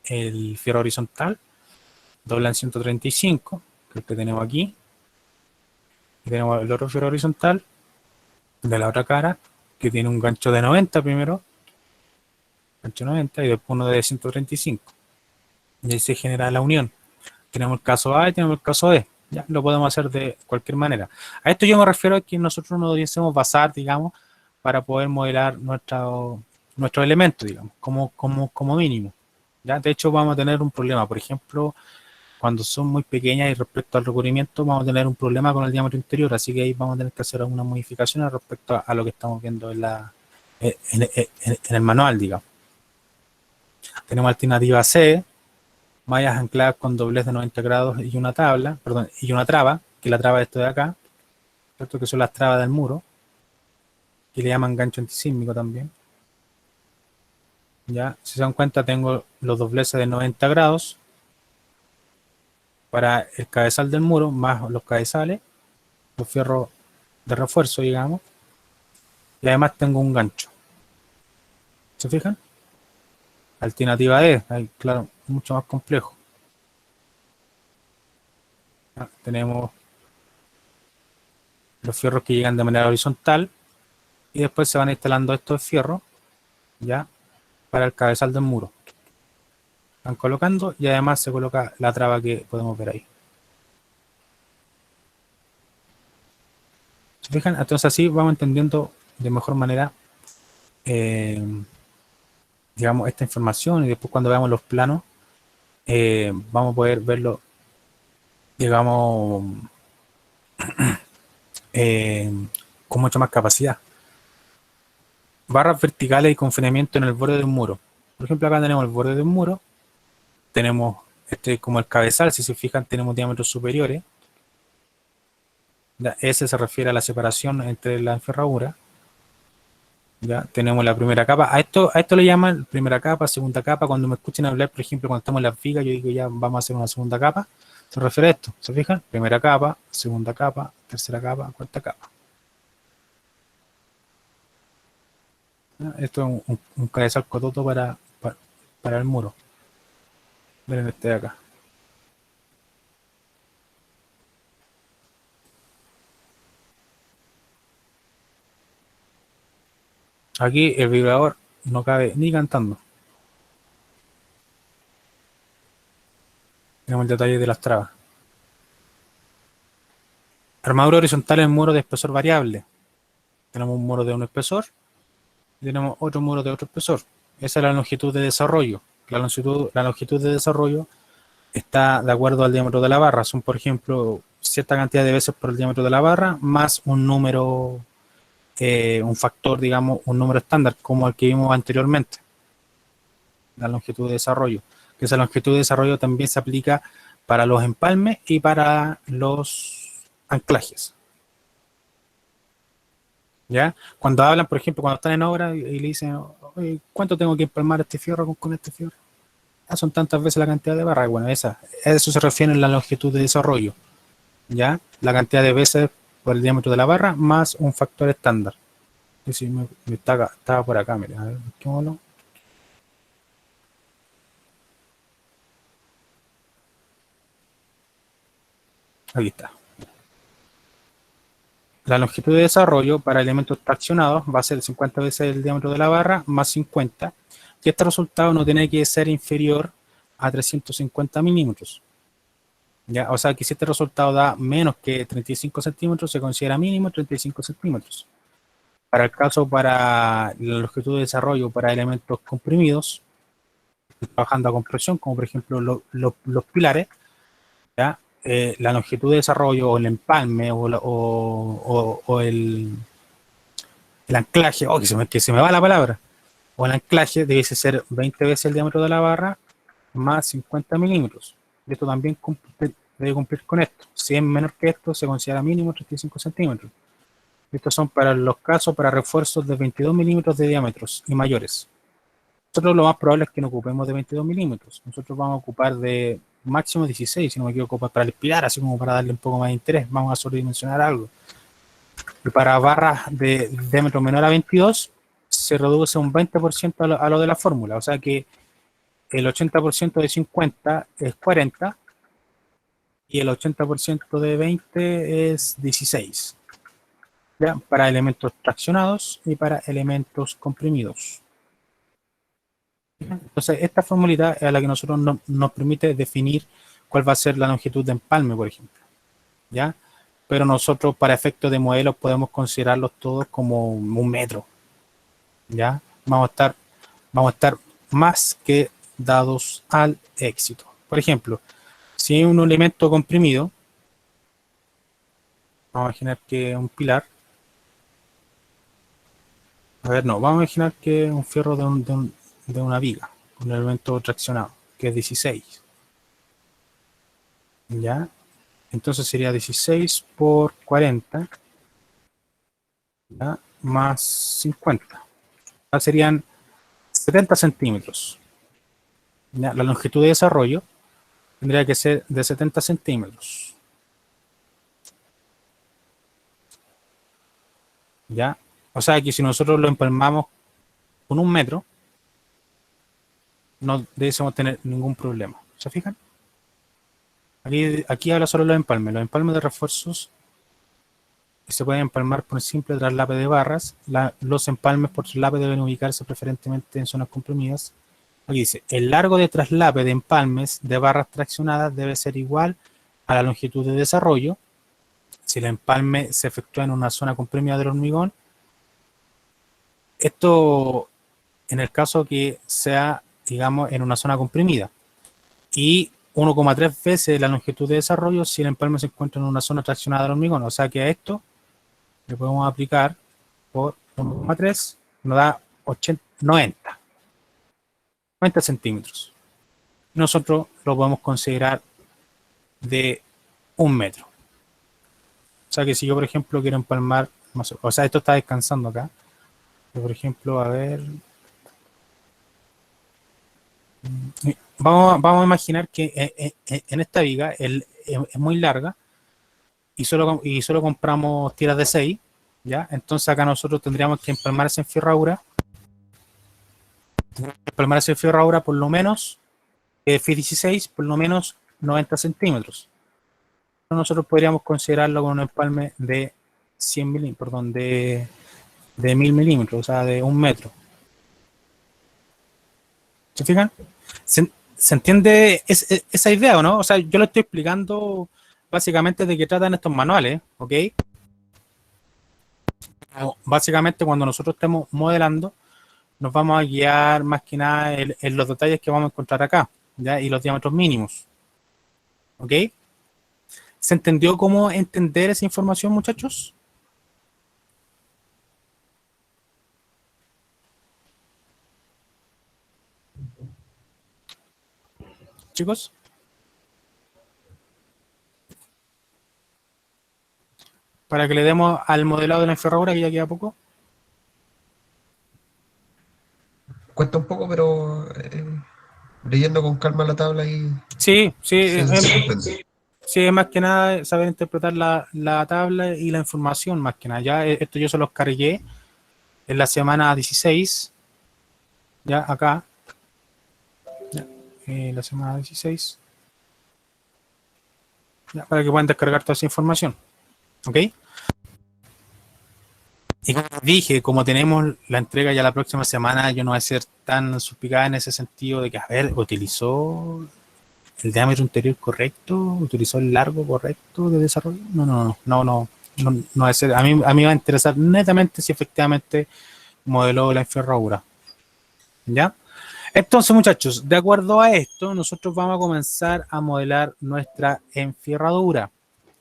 Speaker 1: el fierro horizontal, dobla en 135, que es el que tenemos aquí. Y tenemos el otro fierro horizontal de la otra cara, que tiene un gancho de 90 primero, gancho 90, y después uno de 135. Y ahí se genera la unión. Tenemos el caso A y tenemos el caso B. Ya lo podemos hacer de cualquier manera. A esto yo me refiero a que nosotros nos debiésemos basar, digamos, para poder modelar nuestro elemento, digamos, como mínimo. ¿Ya? De hecho, vamos a tener un problema. Por ejemplo, cuando son muy pequeñas y respecto al recubrimiento, vamos a tener un problema con el diámetro interior. Así que ahí vamos a tener que hacer algunas modificaciones respecto a lo que estamos viendo en el manual, digamos. Tenemos alternativa C, mallas ancladas con doblez de 90 grados y una tabla, perdón, y una traba, que es la traba de esto de acá, ¿cierto? Que son las trabas del muro, que le llaman gancho antisísmico también. Ya, si se dan cuenta, tengo los dobleces de 90 grados para el cabezal del muro, más los cabezales, los fierros de refuerzo, digamos, y además tengo un gancho. ¿Se fijan? Alternativa D, ahí, claro, mucho más complejo. Tenemos los fierros que llegan de manera horizontal y después se van instalando estos fierros ya para el cabezal del muro. Van colocando y además se coloca la traba que podemos ver ahí. ¿Se fijan? Entonces así vamos entendiendo de mejor manera digamos esta información, y después cuando veamos los planos vamos a poder verlo, digamos, con mucha más capacidad. Barras verticales y confinamiento en el borde de un muro. Por ejemplo, acá tenemos el borde de un muro, tenemos como el cabezal, si se fijan tenemos diámetros superiores. Ya, ese se refiere a la separación entre la enferradura. Ya tenemos la primera capa. A esto le llaman primera capa, segunda capa. Cuando me escuchen hablar, por ejemplo, cuando estamos en las vigas, yo digo ya vamos a hacer una segunda capa. Se refiere a esto, ¿se fijan? Primera capa, segunda capa, tercera capa, cuarta capa. ¿Ya? Esto es un cabezal cototo para el muro. Miren este de acá. Aquí el vibrador no cabe ni cantando. Tenemos el detalle de las trabas. Armadura horizontal en muro de espesor variable. Tenemos un muro de un espesor y tenemos otro muro de otro espesor. Esa es la longitud de desarrollo. La longitud de desarrollo está de acuerdo al diámetro de la barra. Son, por ejemplo, cierta cantidad de veces por el diámetro de la barra más un número, un factor, digamos, un número estándar, como el que vimos anteriormente. La longitud de desarrollo. Que esa longitud de desarrollo también se aplica para los empalmes y para los anclajes. ¿Ya? Cuando hablan, por ejemplo, cuando están en obra y le dicen, oye, ¿cuánto tengo que empalmar este fierro con este fierro? Son tantas veces la cantidad de barras. Bueno, eso se refiere a la longitud de desarrollo. ¿Ya? La cantidad de veces por el diámetro de la barra más un factor estándar. Si estaba por acá, mira, a ver, busquémoslo. Aquí está. La longitud de desarrollo para elementos traccionados va a ser 50 veces el diámetro de la barra más 50. Y este resultado no tiene que ser inferior a 350 milímetros. ¿Ya? O sea que si este resultado da menos que 35 centímetros, se considera mínimo 35 centímetros. Para el caso para la longitud de desarrollo para elementos comprimidos, trabajando a compresión, como por ejemplo los pilares, ¿ya? La longitud de desarrollo o el empalme o el anclaje, que se me va la palabra, o el anclaje debe ser 20 veces el diámetro de la barra más 50 milímetros. Y esto también debe cumplir con esto. Si es menor que esto, se considera mínimo 35 centímetros. Estos son para los casos para refuerzos de 22 milímetros de diámetros y mayores. Nosotros lo más probable es que no ocupemos de 22 milímetros. Nosotros vamos a ocupar de máximo 16, si no me equivoco, para el pilar, así como para darle un poco más de interés. Vamos a sobredimensionar algo. Y para barras de diámetro menor a 22, se reduce un 20% a lo de la fórmula. O sea que el 80% de 50 es 40 y el 80% de 20 es 16. ¿Ya? Para elementos traccionados y para elementos comprimidos. Entonces, esta formulita es la que nosotros nos permite definir cuál va a ser la longitud de empalme, por ejemplo. ¿ya? Pero nosotros para efectos de modelos podemos considerarlos todos como 1 metro, ¿ya? Vamos a estar más que dados al éxito. Por ejemplo, si hay un elemento comprimido, vamos a imaginar que es un pilar. A ver, no, vamos a imaginar que es un fierro de una viga, un elemento traccionado, que es 16. ¿Ya? Entonces sería 16 por 40, ¿ya? Más 50. Ya serían 70 centímetros. ¿Ya? La longitud de desarrollo tendría que ser de 70 centímetros. ¿Ya? O sea que si nosotros lo empalmamos con 1 metro, no debemos tener ningún problema. ¿Se fijan? Aquí habla solo de los empalmes. Los empalmes de refuerzos se pueden empalmar por simple traslape de barras. Los empalmes por traslape deben ubicarse preferentemente en zonas comprimidas. Aquí dice, el largo de traslape de empalmes de barras traccionadas debe ser igual a la longitud de desarrollo. Si el empalme se efectúa en una zona comprimida del hormigón, esto en el caso que sea, digamos, en una zona comprimida. Y 1,3 veces la longitud de desarrollo si el empalme se encuentra en una zona traccionada del hormigón. O sea que a esto le podemos aplicar por 1,3, nos da 90 centímetros. Nosotros lo podemos considerar de 1 metro. O sea que si yo, por ejemplo, quiero empalmar, no sé, o sea, esto está descansando acá. Por ejemplo, a ver. Vamos a imaginar que en esta viga es muy larga y solo compramos tiras de 6, ¿ya? Entonces acá nosotros tendríamos que empalmar esa enferradura. Empalmar esa enferradura por lo menos, F16, por lo menos 90 centímetros. Nosotros podríamos considerarlo con un empalme de 100 milímetros, perdón, de 1000 milímetros, o sea, de 1 metro. ¿Se fijan? ¿Se entiende esa idea o no? O sea, yo lo estoy explicando básicamente de qué tratan estos manuales, ¿ok? Básicamente cuando nosotros estemos modelando, nos vamos a guiar más que nada en los detalles que vamos a encontrar acá, ¿ya? Y los diámetros mínimos, ¿ok? ¿Se entendió cómo entender esa información, muchachos? Chicos. Para que le demos al modelado de la enferradura, que ya queda poco.
Speaker 2: Cuesta un poco, pero leyendo con calma la tabla y
Speaker 1: Sí,
Speaker 2: se comprende.
Speaker 1: sí, es más que nada saber interpretar la tabla y la información, más que nada. Ya esto yo se los cargué en la semana 16, ya acá, ya, la semana 16, ya, para que puedan descargar toda esa información, ¿ok? Y como les dije, como tenemos la entrega ya la próxima semana, yo no voy a ser tan suspicaz en ese sentido de que, a ver, utilizó el diámetro interior correcto, utilizó el largo correcto de desarrollo. No va a ser. A mí me va a interesar netamente si efectivamente modeló la enferradura. ¿Ya? Entonces, muchachos, de acuerdo a esto, nosotros vamos a comenzar a modelar nuestra enferradura.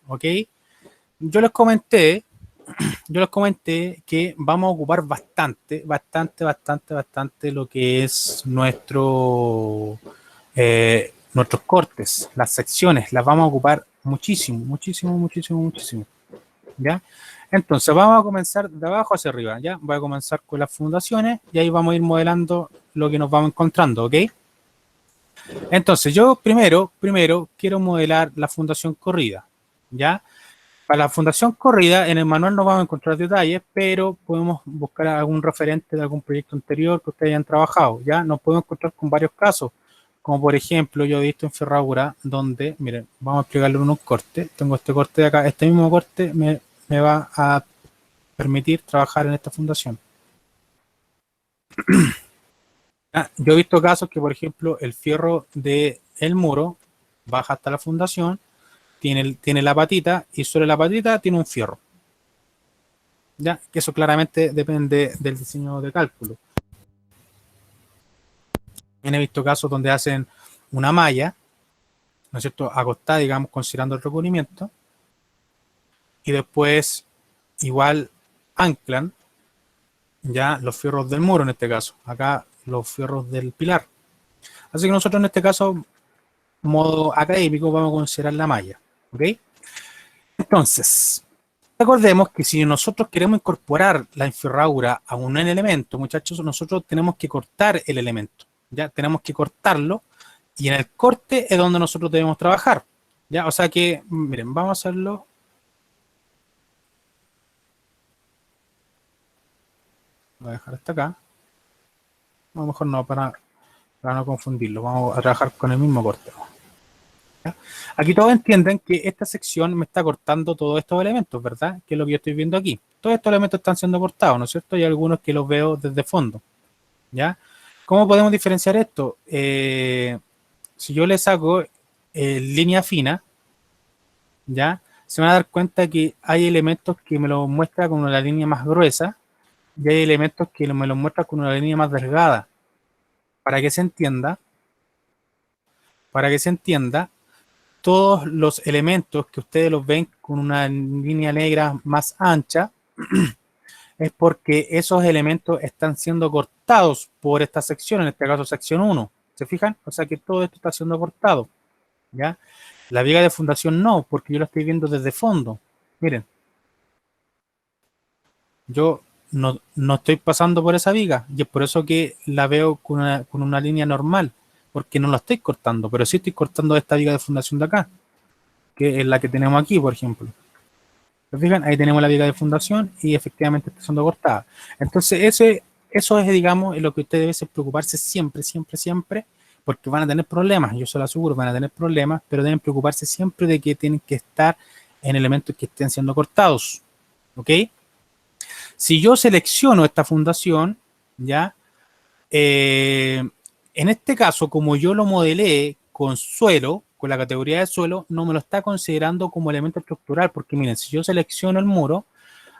Speaker 1: ¿Ok? Yo les comenté que vamos a ocupar bastante lo que es nuestros cortes, las secciones, las vamos a ocupar muchísimo. ¿Ya? Entonces vamos a comenzar de abajo hacia arriba, ¿ya? Voy a comenzar con las fundaciones y ahí vamos a ir modelando lo que nos vamos encontrando, ¿ok? Entonces yo primero quiero modelar la fundación corrida, ¿ya? Para la fundación corrida, en el manual no vamos a encontrar detalles, pero podemos buscar algún referente de algún proyecto anterior que ustedes hayan trabajado, ¿ya? Nos podemos encontrar con varios casos, como por ejemplo, yo he visto en ferradura donde, miren, vamos a explicarle unos cortes. Tengo este corte de acá, este mismo corte me va a permitir trabajar en esta fundación. Yo he visto casos que, por ejemplo, el fierro del muro baja hasta la fundación, tiene la patita y sobre la patita tiene un fierro. Ya, que eso claramente depende del diseño de cálculo. También he visto casos donde hacen una malla, ¿no es cierto?, acostada, digamos, considerando el recubrimiento, y después igual anclan ya los fierros del muro en este caso, acá los fierros del pilar. Así que nosotros en este caso, modo académico, vamos a considerar la malla, ¿ok? Entonces, recordemos que si nosotros queremos incorporar la enferradura a un elemento, muchachos, nosotros tenemos que cortar el elemento, ¿ya? Tenemos que cortarlo y en el corte es donde nosotros debemos trabajar, ¿ya? O sea que, miren, vamos a hacerlo. Voy a dejar hasta acá. A lo mejor no, para no confundirlo. Vamos a trabajar con el mismo corte. ¿Ya? Aquí todos entienden que esta sección me está cortando todos estos elementos, ¿verdad? Que es lo que yo estoy viendo aquí. Todos estos elementos están siendo cortados, ¿no es cierto? Y hay algunos que los veo desde fondo, ¿ya? ¿Cómo podemos diferenciar esto? Si yo le saco línea fina, ¿ya? Se van a dar cuenta que hay elementos que me lo muestra con una línea más gruesa y hay elementos que me los muestra con una línea más delgada. Para que se entienda, todos los elementos que ustedes los ven con una línea negra más ancha es porque esos elementos están siendo cortados por esta sección, en este caso sección 1. ¿Se fijan? O sea que todo esto está siendo cortado, ¿ya? La viga de fundación no, porque yo la estoy viendo desde fondo. Miren, yo no estoy pasando por esa viga y es por eso que la veo con una línea normal, porque no la estoy cortando, pero sí estoy cortando esta viga de fundación de acá, que es la que tenemos aquí, por ejemplo. ¿Se fijan? Ahí tenemos la viga de fundación y efectivamente está siendo cortada. Entonces, eso es, digamos, lo que ustedes deben preocuparse siempre, siempre, siempre, porque van a tener problemas, yo se lo aseguro, van a tener problemas, pero deben preocuparse siempre de que tienen que estar en elementos que estén siendo cortados. ¿Ok? Si yo selecciono esta fundación, ¿ya? En este caso, como yo lo modelé con suelo, con la categoría de suelo, no me lo está considerando como elemento estructural, porque miren, si yo selecciono el muro,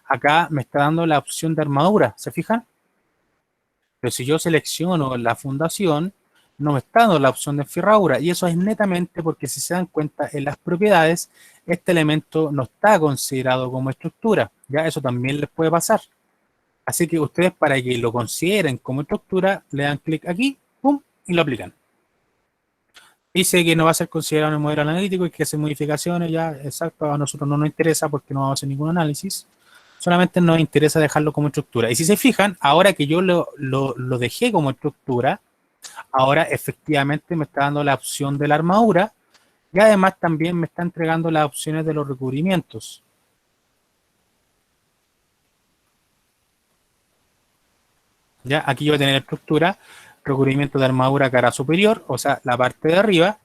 Speaker 1: acá me está dando la opción de armadura, ¿se fijan? Pero si yo selecciono la fundación, no me está dando la opción de enferradura, y eso es netamente porque si se dan cuenta en las propiedades, este elemento no está considerado como estructura, ya eso también les puede pasar. Así que ustedes, para que lo consideren como estructura, le dan clic aquí, pum, y lo aplican. Dice que no va a ser considerado en el modelo analítico y que hace modificaciones, ya, exacto, a nosotros no nos interesa porque no vamos a hacer ningún análisis. Solamente nos interesa dejarlo como estructura. Y si se fijan, ahora que yo lo dejé como estructura, ahora efectivamente me está dando la opción de la armadura y además también me está entregando las opciones de los recubrimientos. Ya, aquí yo voy a tener estructura, recubrimiento de armadura cara superior, o sea, la parte de arriba,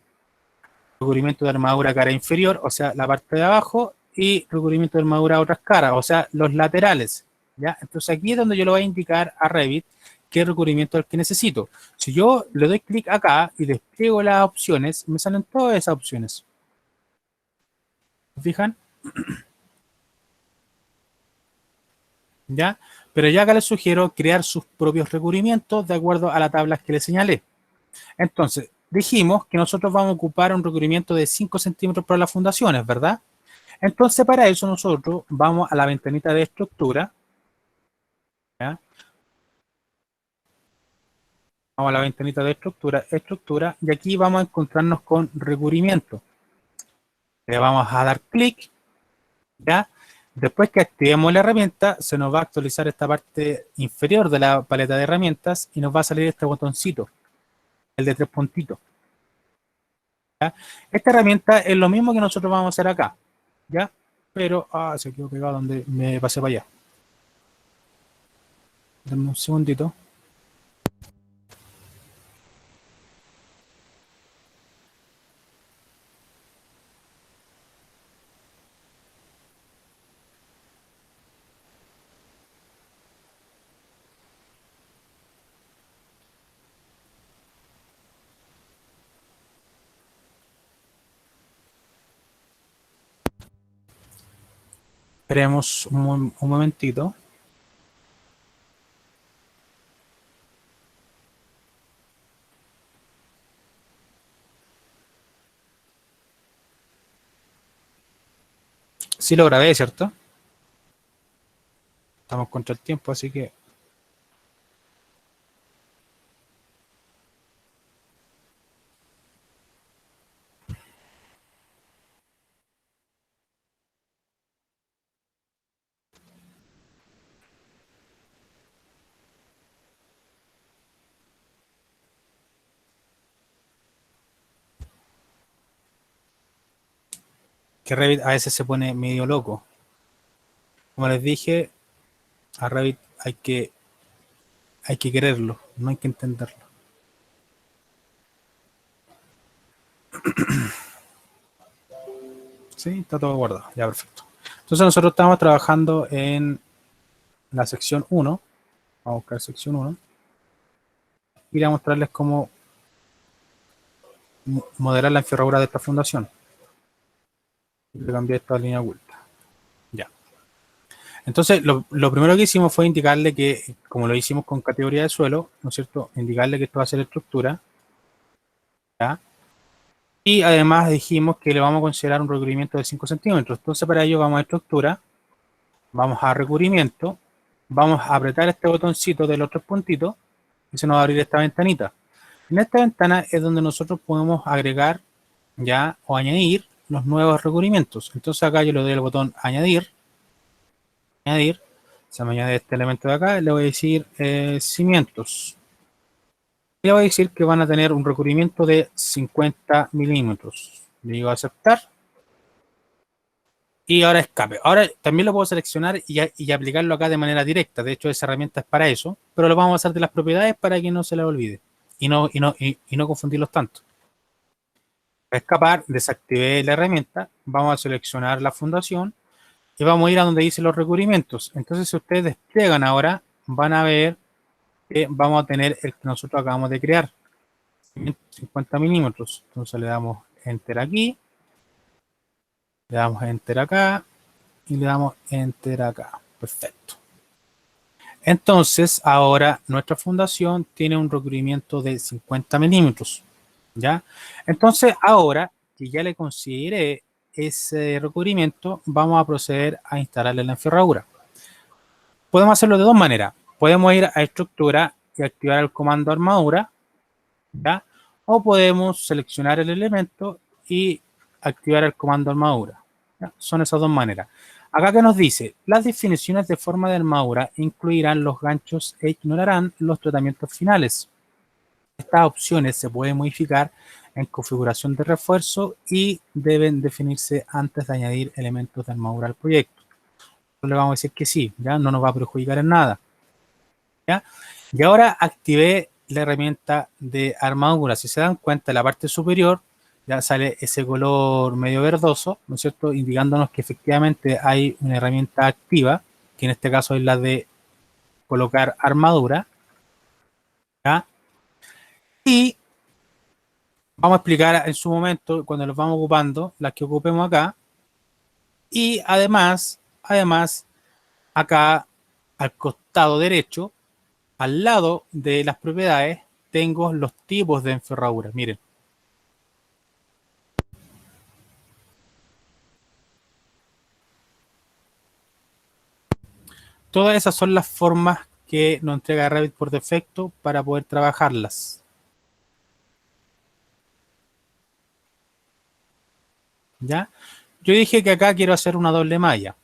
Speaker 1: recubrimiento de armadura cara inferior, o sea, la parte de abajo, y recubrimiento de armadura a otras caras, o sea, los laterales. ¿Ya? Entonces aquí es donde yo le voy a indicar a Revit qué recubrimiento es el que necesito. Si yo le doy clic acá y despliego las opciones, me salen todas esas opciones. ¿Se fijan? ¿Ya? Pero ya acá les sugiero crear sus propios recubrimientos de acuerdo a las tablas que les señalé. Entonces, dijimos que nosotros vamos a ocupar un recubrimiento de 5 centímetros para las fundaciones, ¿verdad? Entonces, para eso nosotros vamos a la ventanita de estructura. ¿Ya? Vamos a la ventanita de estructura, y aquí vamos a encontrarnos con recubrimiento. Le vamos a dar clic, ¿ya? Después que activemos la herramienta, se nos va a actualizar esta parte inferior de la paleta de herramientas y nos va a salir este botoncito, el de 3 puntitos. ¿Ya? Esta herramienta es lo mismo que nosotros vamos a hacer acá, ¿ya? Pero, se quedó pegado donde me pasé para allá. Dame un segundito. Esperemos un momentito. Sí lo grabé, ¿cierto? Estamos contra el tiempo, así que... Que Revit a veces se pone medio loco. Como les dije, a Revit hay que quererlo, no hay que entenderlo. Sí, está todo guardado, ya perfecto. Entonces nosotros estamos trabajando en la sección 1. Vamos a buscar sección 1. Y voy a mostrarles cómo modelar la enferradura de esta fundación. Le cambié esta línea oculta. Ya. Entonces, lo primero que hicimos fue indicarle que, como lo hicimos con categoría de suelo, ¿no es cierto? Indicarle que esto va a ser estructura. ¿Ya? Y además dijimos que le vamos a considerar un recubrimiento de 5 centímetros. Entonces, para ello vamos a estructura, vamos a recubrimiento, vamos a apretar este botoncito de los 3 puntitos y se nos va a abrir esta ventanita. En esta ventana es donde nosotros podemos agregar ya o añadir los nuevos recubrimientos. Entonces acá yo le doy el botón añadir, se me añade este elemento de acá, le voy a decir cimientos. Le voy a decir que van a tener un recubrimiento de 50 milímetros. Le digo aceptar. Y ahora escape. Ahora también lo puedo seleccionar y aplicarlo acá de manera directa. De hecho, esa herramienta es para eso. Pero lo vamos a hacer de las propiedades para que no se le olvide. Y no confundirlos tanto. Para escapar, desactivé la herramienta. Vamos a seleccionar la fundación. Y vamos a ir a donde dice los recubrimientos. Entonces, si ustedes despliegan ahora, van a ver que vamos a tener el que nosotros acabamos de crear, 50 milímetros. Entonces le damos enter aquí, le damos enter acá y le damos enter acá. Perfecto. Entonces ahora nuestra fundación tiene un recubrimiento de 50 milímetros. ¿Ya? Entonces ahora que ya le consideré ese recubrimiento, vamos a proceder a instalarle la enferradura. Podemos hacerlo de dos maneras. Podemos ir a estructura y activar el comando armadura, ¿ya? O podemos seleccionar el elemento y activar el comando armadura, ¿ya? Son esas dos maneras. Acá que nos dice, las definiciones de forma de armadura incluirán los ganchos e ignorarán los tratamientos finales. Estas opciones se pueden modificar en configuración de refuerzo y deben definirse antes de añadir elementos de armadura al proyecto. Le vamos a decir que sí, ya no nos va a perjudicar en nada. ¿Ya? Y ahora activé la herramienta de armadura. Si se dan cuenta, en la parte superior ya sale ese color medio verdoso, ¿no es cierto? Indicándonos que efectivamente hay una herramienta activa, que en este caso es la de colocar armadura. ¿Ya? Y vamos a explicar en su momento, cuando los vamos ocupando, las que ocupemos acá. Y además, acá al costado derecho, al lado de las propiedades, tengo los tipos de enferradura. Miren. Todas esas son las formas que nos entrega Revit por defecto para poder trabajarlas. ¿Ya? Yo dije que acá quiero hacer una doble malla.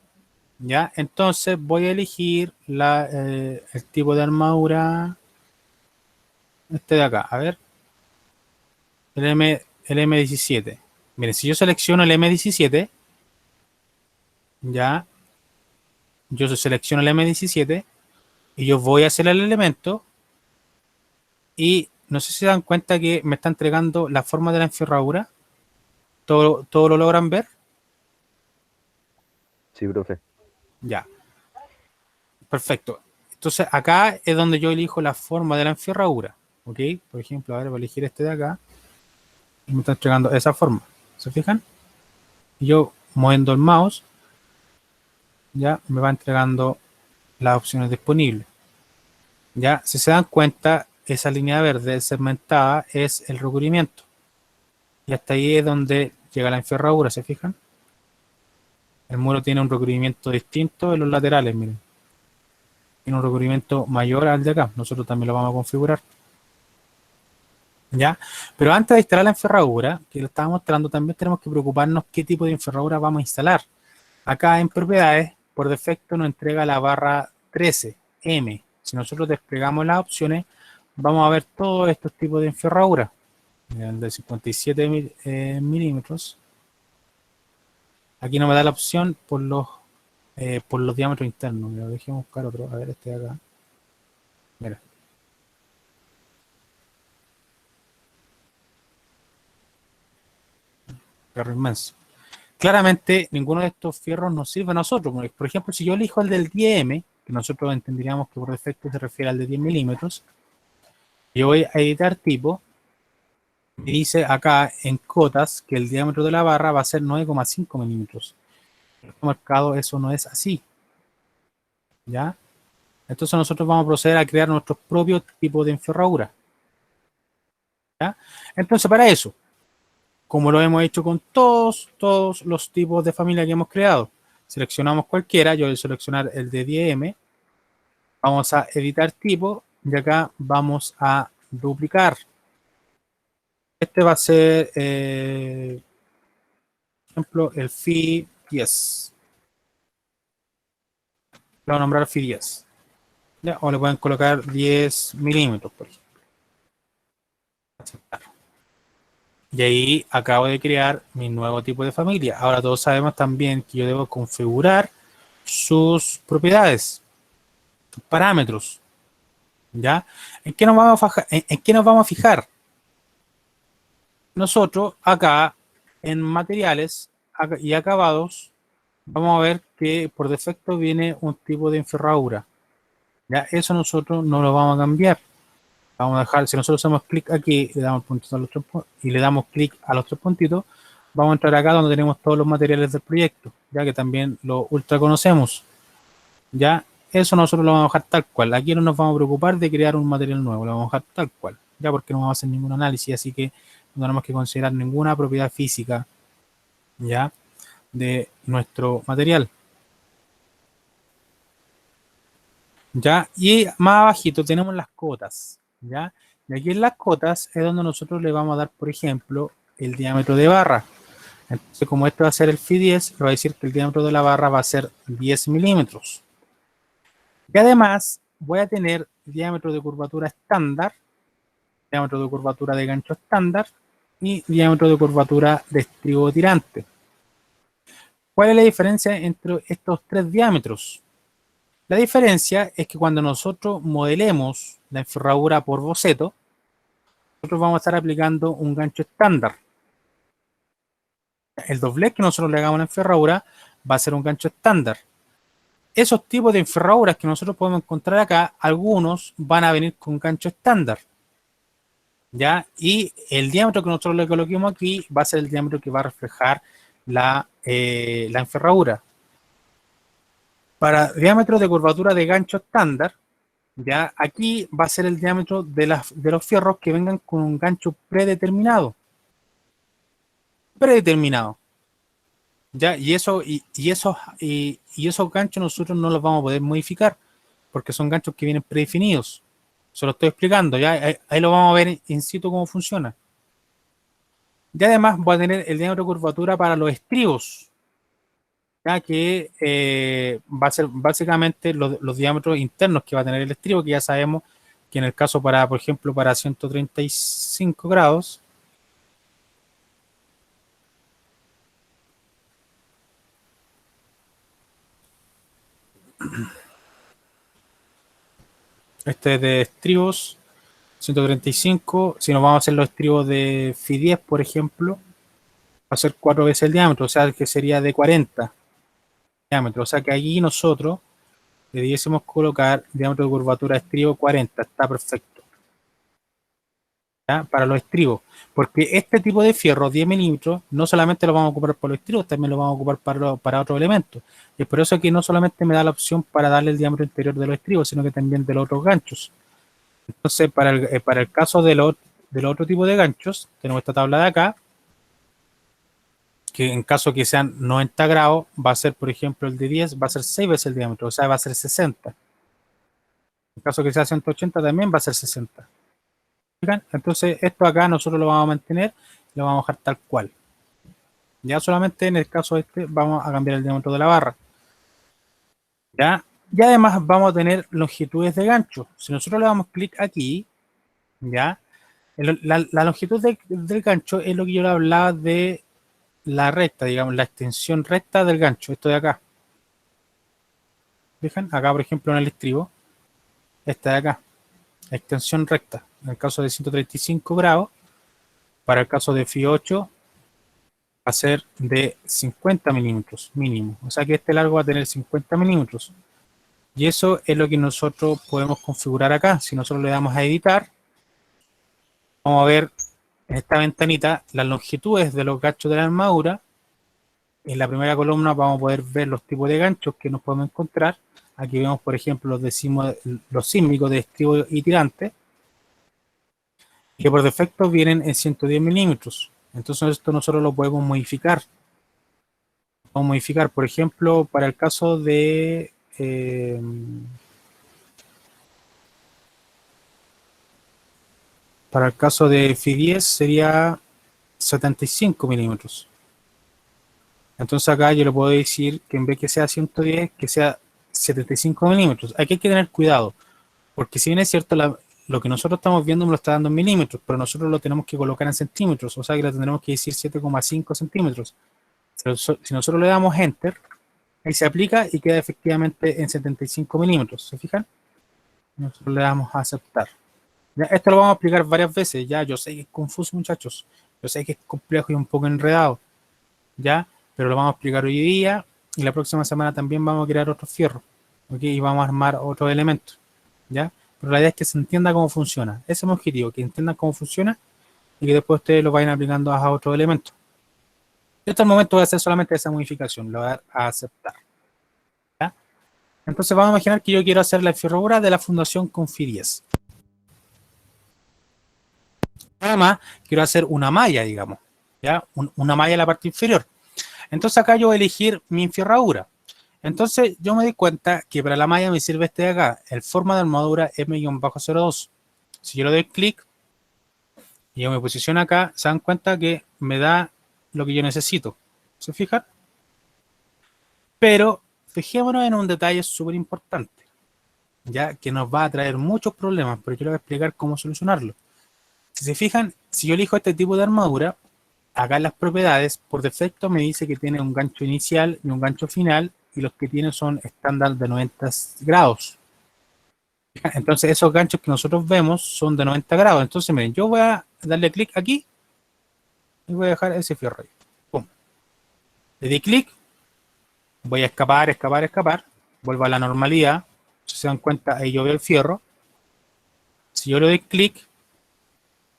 Speaker 1: ¿Ya? Entonces voy a elegir el tipo de armadura. Este de acá, a ver. El M17. Miren, si yo selecciono el M17, ya, yo selecciono el M17 y yo voy a hacer el elemento y no sé si se dan cuenta que me está entregando la forma de la enferradura. ¿Todo lo logran ver?
Speaker 5: Sí, profe.
Speaker 1: Ya. Perfecto. Entonces acá es donde yo elijo la forma de la enferradura. ¿Ok? Por ejemplo, a ver, voy a elegir este de acá. Y me está entregando esa forma. ¿Se fijan? Y yo moviendo el mouse ya me va entregando las opciones disponibles. Ya, si se dan cuenta, esa línea verde segmentada es el recubrimiento. Y hasta ahí es donde llega la enferradura, ¿se fijan? El muro tiene un recubrimiento distinto en los laterales, miren. Tiene un recubrimiento mayor al de acá. Nosotros también lo vamos a configurar. ¿Ya? Pero antes de instalar la enferradura, que lo estaba mostrando, también tenemos que preocuparnos qué tipo de enferradura vamos a instalar. Acá en propiedades, por defecto nos entrega la barra 13M. Si nosotros desplegamos las opciones, vamos a ver todos estos tipos de enferradura. El de 57 milímetros. Aquí no me da la opción por los diámetros internos. Mira, dejemos buscar otro. A ver, este de acá. Mira. Fierro inmenso. Claramente, ninguno de estos fierros nos sirve a nosotros. Por ejemplo, si yo elijo el del 10M, que nosotros entenderíamos que por defecto se refiere al de 10 milímetros, yo voy a editar tipo. Me dice acá en cotas que el diámetro de la barra va a ser 9,5 milímetros. En este mercado eso no es así. ¿Ya? Entonces nosotros vamos a proceder a crear nuestro propio tipo de enferradura. ¿Ya? Entonces para eso, como lo hemos hecho con todos los tipos de familia que hemos creado, seleccionamos cualquiera. Yo voy a seleccionar el de 10M. Vamos a editar tipo y acá vamos a duplicar. Este va a ser, por ejemplo, el FI 10. Lo voy a nombrar FI 10. ¿Ya? O le pueden colocar 10 milímetros, por ejemplo. Aceptar. Y ahí acabo de crear mi nuevo tipo de familia. Ahora todos sabemos también que yo debo configurar sus propiedades, sus parámetros. ¿Ya? ¿En qué nos vamos a fijar? Nosotros acá en materiales y acabados vamos a ver que por defecto viene un tipo de enferradura. Ya eso nosotros no lo vamos a cambiar. Vamos a dejar, si nosotros hacemos clic aquí le damos puntito a los tres, y le damos clic a los tres puntitos, vamos a entrar acá donde tenemos todos los materiales del proyecto, ya que también lo ultra conocemos. Ya eso nosotros lo vamos a dejar tal cual. Aquí no nos vamos a preocupar de crear un material nuevo, lo vamos a dejar tal cual, ya porque no vamos a hacer ningún análisis, así que no tenemos que considerar ninguna propiedad física ya de nuestro material. ¿Ya? Y más abajito tenemos las cotas, ¿ya? Y aquí en las cotas es donde nosotros le vamos a dar, por ejemplo, el diámetro de barra. Entonces, como este va a ser el FI 10, le va a decir que el diámetro de la barra va a ser 10 milímetros. Y además, voy a tener diámetro de curvatura estándar, diámetro de curvatura de gancho estándar y diámetro de curvatura de estribo tirante. ¿Cuál es la diferencia entre estos tres diámetros? La diferencia es que cuando nosotros modelemos la enferradura por boceto, nosotros vamos a estar aplicando un gancho estándar. El doblez que nosotros le hagamos a la enferradura va a ser un gancho estándar. Esos tipos de enferraduras que nosotros podemos encontrar acá, algunos van a venir con gancho estándar. ¿Ya? Y el diámetro que nosotros le coloquemos aquí va a ser el diámetro que va a reflejar la enferradura. Para diámetro de curvatura de gancho estándar, ya aquí va a ser el diámetro de los fierros que vengan con un gancho predeterminado. ¿Ya? Y esos ganchos nosotros no los vamos a poder modificar porque son ganchos que vienen predefinidos. Se lo estoy explicando, ¿ya? Ahí lo vamos a ver in situ cómo funciona. Y además voy a tener el diámetro de curvatura para los estribos, ya que va a ser básicamente los diámetros internos que va a tener el estribo, que ya sabemos que en el caso por ejemplo, para 135 grados, este es de estribos 135, si nos vamos a hacer los estribos de FI 10, por ejemplo, va a ser 4 veces el diámetro, o sea que sería de 40 diámetro, o sea que allí nosotros le debiésemos colocar diámetro de curvatura de estribo 40, está perfecto. ¿ya? Para los estribos. Porque este tipo de fierro, 10 milímetros, no solamente lo vamos a ocupar para los estribos, también lo vamos a ocupar para otros elementos. Y es por eso que no solamente me da la opción para darle el diámetro interior de los estribos, sino que también de los otros ganchos. Entonces, para el caso del otro tipo de ganchos, tenemos esta tabla de acá, que en caso que sean 90 grados, va a ser, por ejemplo, el de 10, va a ser 6 veces el diámetro, o sea, va a ser 60. En caso que sea 180, también va a ser 60. ¿Fijan? Entonces, esto acá nosotros lo vamos a mantener, lo vamos a dejar tal cual. Ya solamente en el caso este, vamos a cambiar el diámetro de la barra. ¿Ya? Y además vamos a tener longitudes de gancho. Si nosotros le damos clic aquí, ¿ya? La longitud del gancho es lo que yo le hablaba de la recta, digamos, la extensión recta del gancho, esto de acá. ¿Fijan? Acá, por ejemplo, en el estribo, esta de acá, extensión recta. En el caso de 135 grados, para el caso de Φ8, va a ser de 50 milímetros mínimo. O sea que este largo va a tener 50 milímetros. Y eso es lo que nosotros podemos configurar acá. Si nosotros le damos a editar, vamos a ver en esta ventanita las longitudes de los ganchos de la armadura. En la primera columna vamos a poder ver los tipos de ganchos que nos podemos encontrar. Aquí vemos, por ejemplo, los sísmicos de estribo y tirante, que por defecto vienen en 110 milímetros. Entonces esto nosotros lo podemos modificar. Vamos a modificar, por ejemplo, para el caso de... para el caso de Fi10 sería 75 milímetros. Entonces acá yo le puedo decir que en vez que sea 110, que sea 75 milímetros. Aquí hay que tener cuidado, porque si bien es cierto, lo que nosotros estamos viendo me lo está dando en milímetros, pero nosotros lo tenemos que colocar en centímetros, o sea que le tendremos que decir 7,5 centímetros. Si nosotros le damos Enter, ahí se aplica y queda efectivamente en 75 milímetros. ¿Se fijan? Nosotros le damos a aceptar. Ya, esto lo vamos a explicar varias veces. Ya, yo sé que es confuso, muchachos. Yo sé que es complejo y un poco enredado. Ya, pero lo vamos a explicar hoy día y la próxima semana también vamos a crear otro fierro. ¿Ok? Y vamos a armar otro elemento. ¿Ya? Pero la idea es que se entienda cómo funciona. Ese es mi objetivo, que entiendan cómo funciona y que después ustedes lo vayan aplicando a otro elemento. Yo hasta el momento voy a hacer solamente esa modificación. Lo voy a dar a aceptar. ¿Ya? Entonces vamos a imaginar que yo quiero hacer la ferradura de la fundación con Fi10. Además, quiero hacer una malla, digamos, ¿ya? Una malla en la parte inferior. Entonces acá yo voy a elegir mi enferradura. Entonces yo me di cuenta que para la malla me sirve este de acá, el forma de armadura M-02. Si yo le doy clic y yo me posiciono acá, se dan cuenta que me da lo que yo necesito. ¿Se fijan? Pero fijémonos en un detalle súper importante, ya que nos va a traer muchos problemas, pero yo les voy a explicar cómo solucionarlo. Si se fijan, si yo elijo este tipo de armadura, acá en las propiedades, por defecto me dice que tiene un gancho inicial y un gancho final, y los que tiene son estándar de 90 grados. Entonces esos ganchos que nosotros vemos son de 90 grados. Entonces miren, yo voy a darle clic aquí y voy a dejar ese fierro ahí. Pum. Le di clic, voy a escapar, vuelvo a la normalidad. Si se dan cuenta, ahí yo veo el fierro. Si yo le doy clic,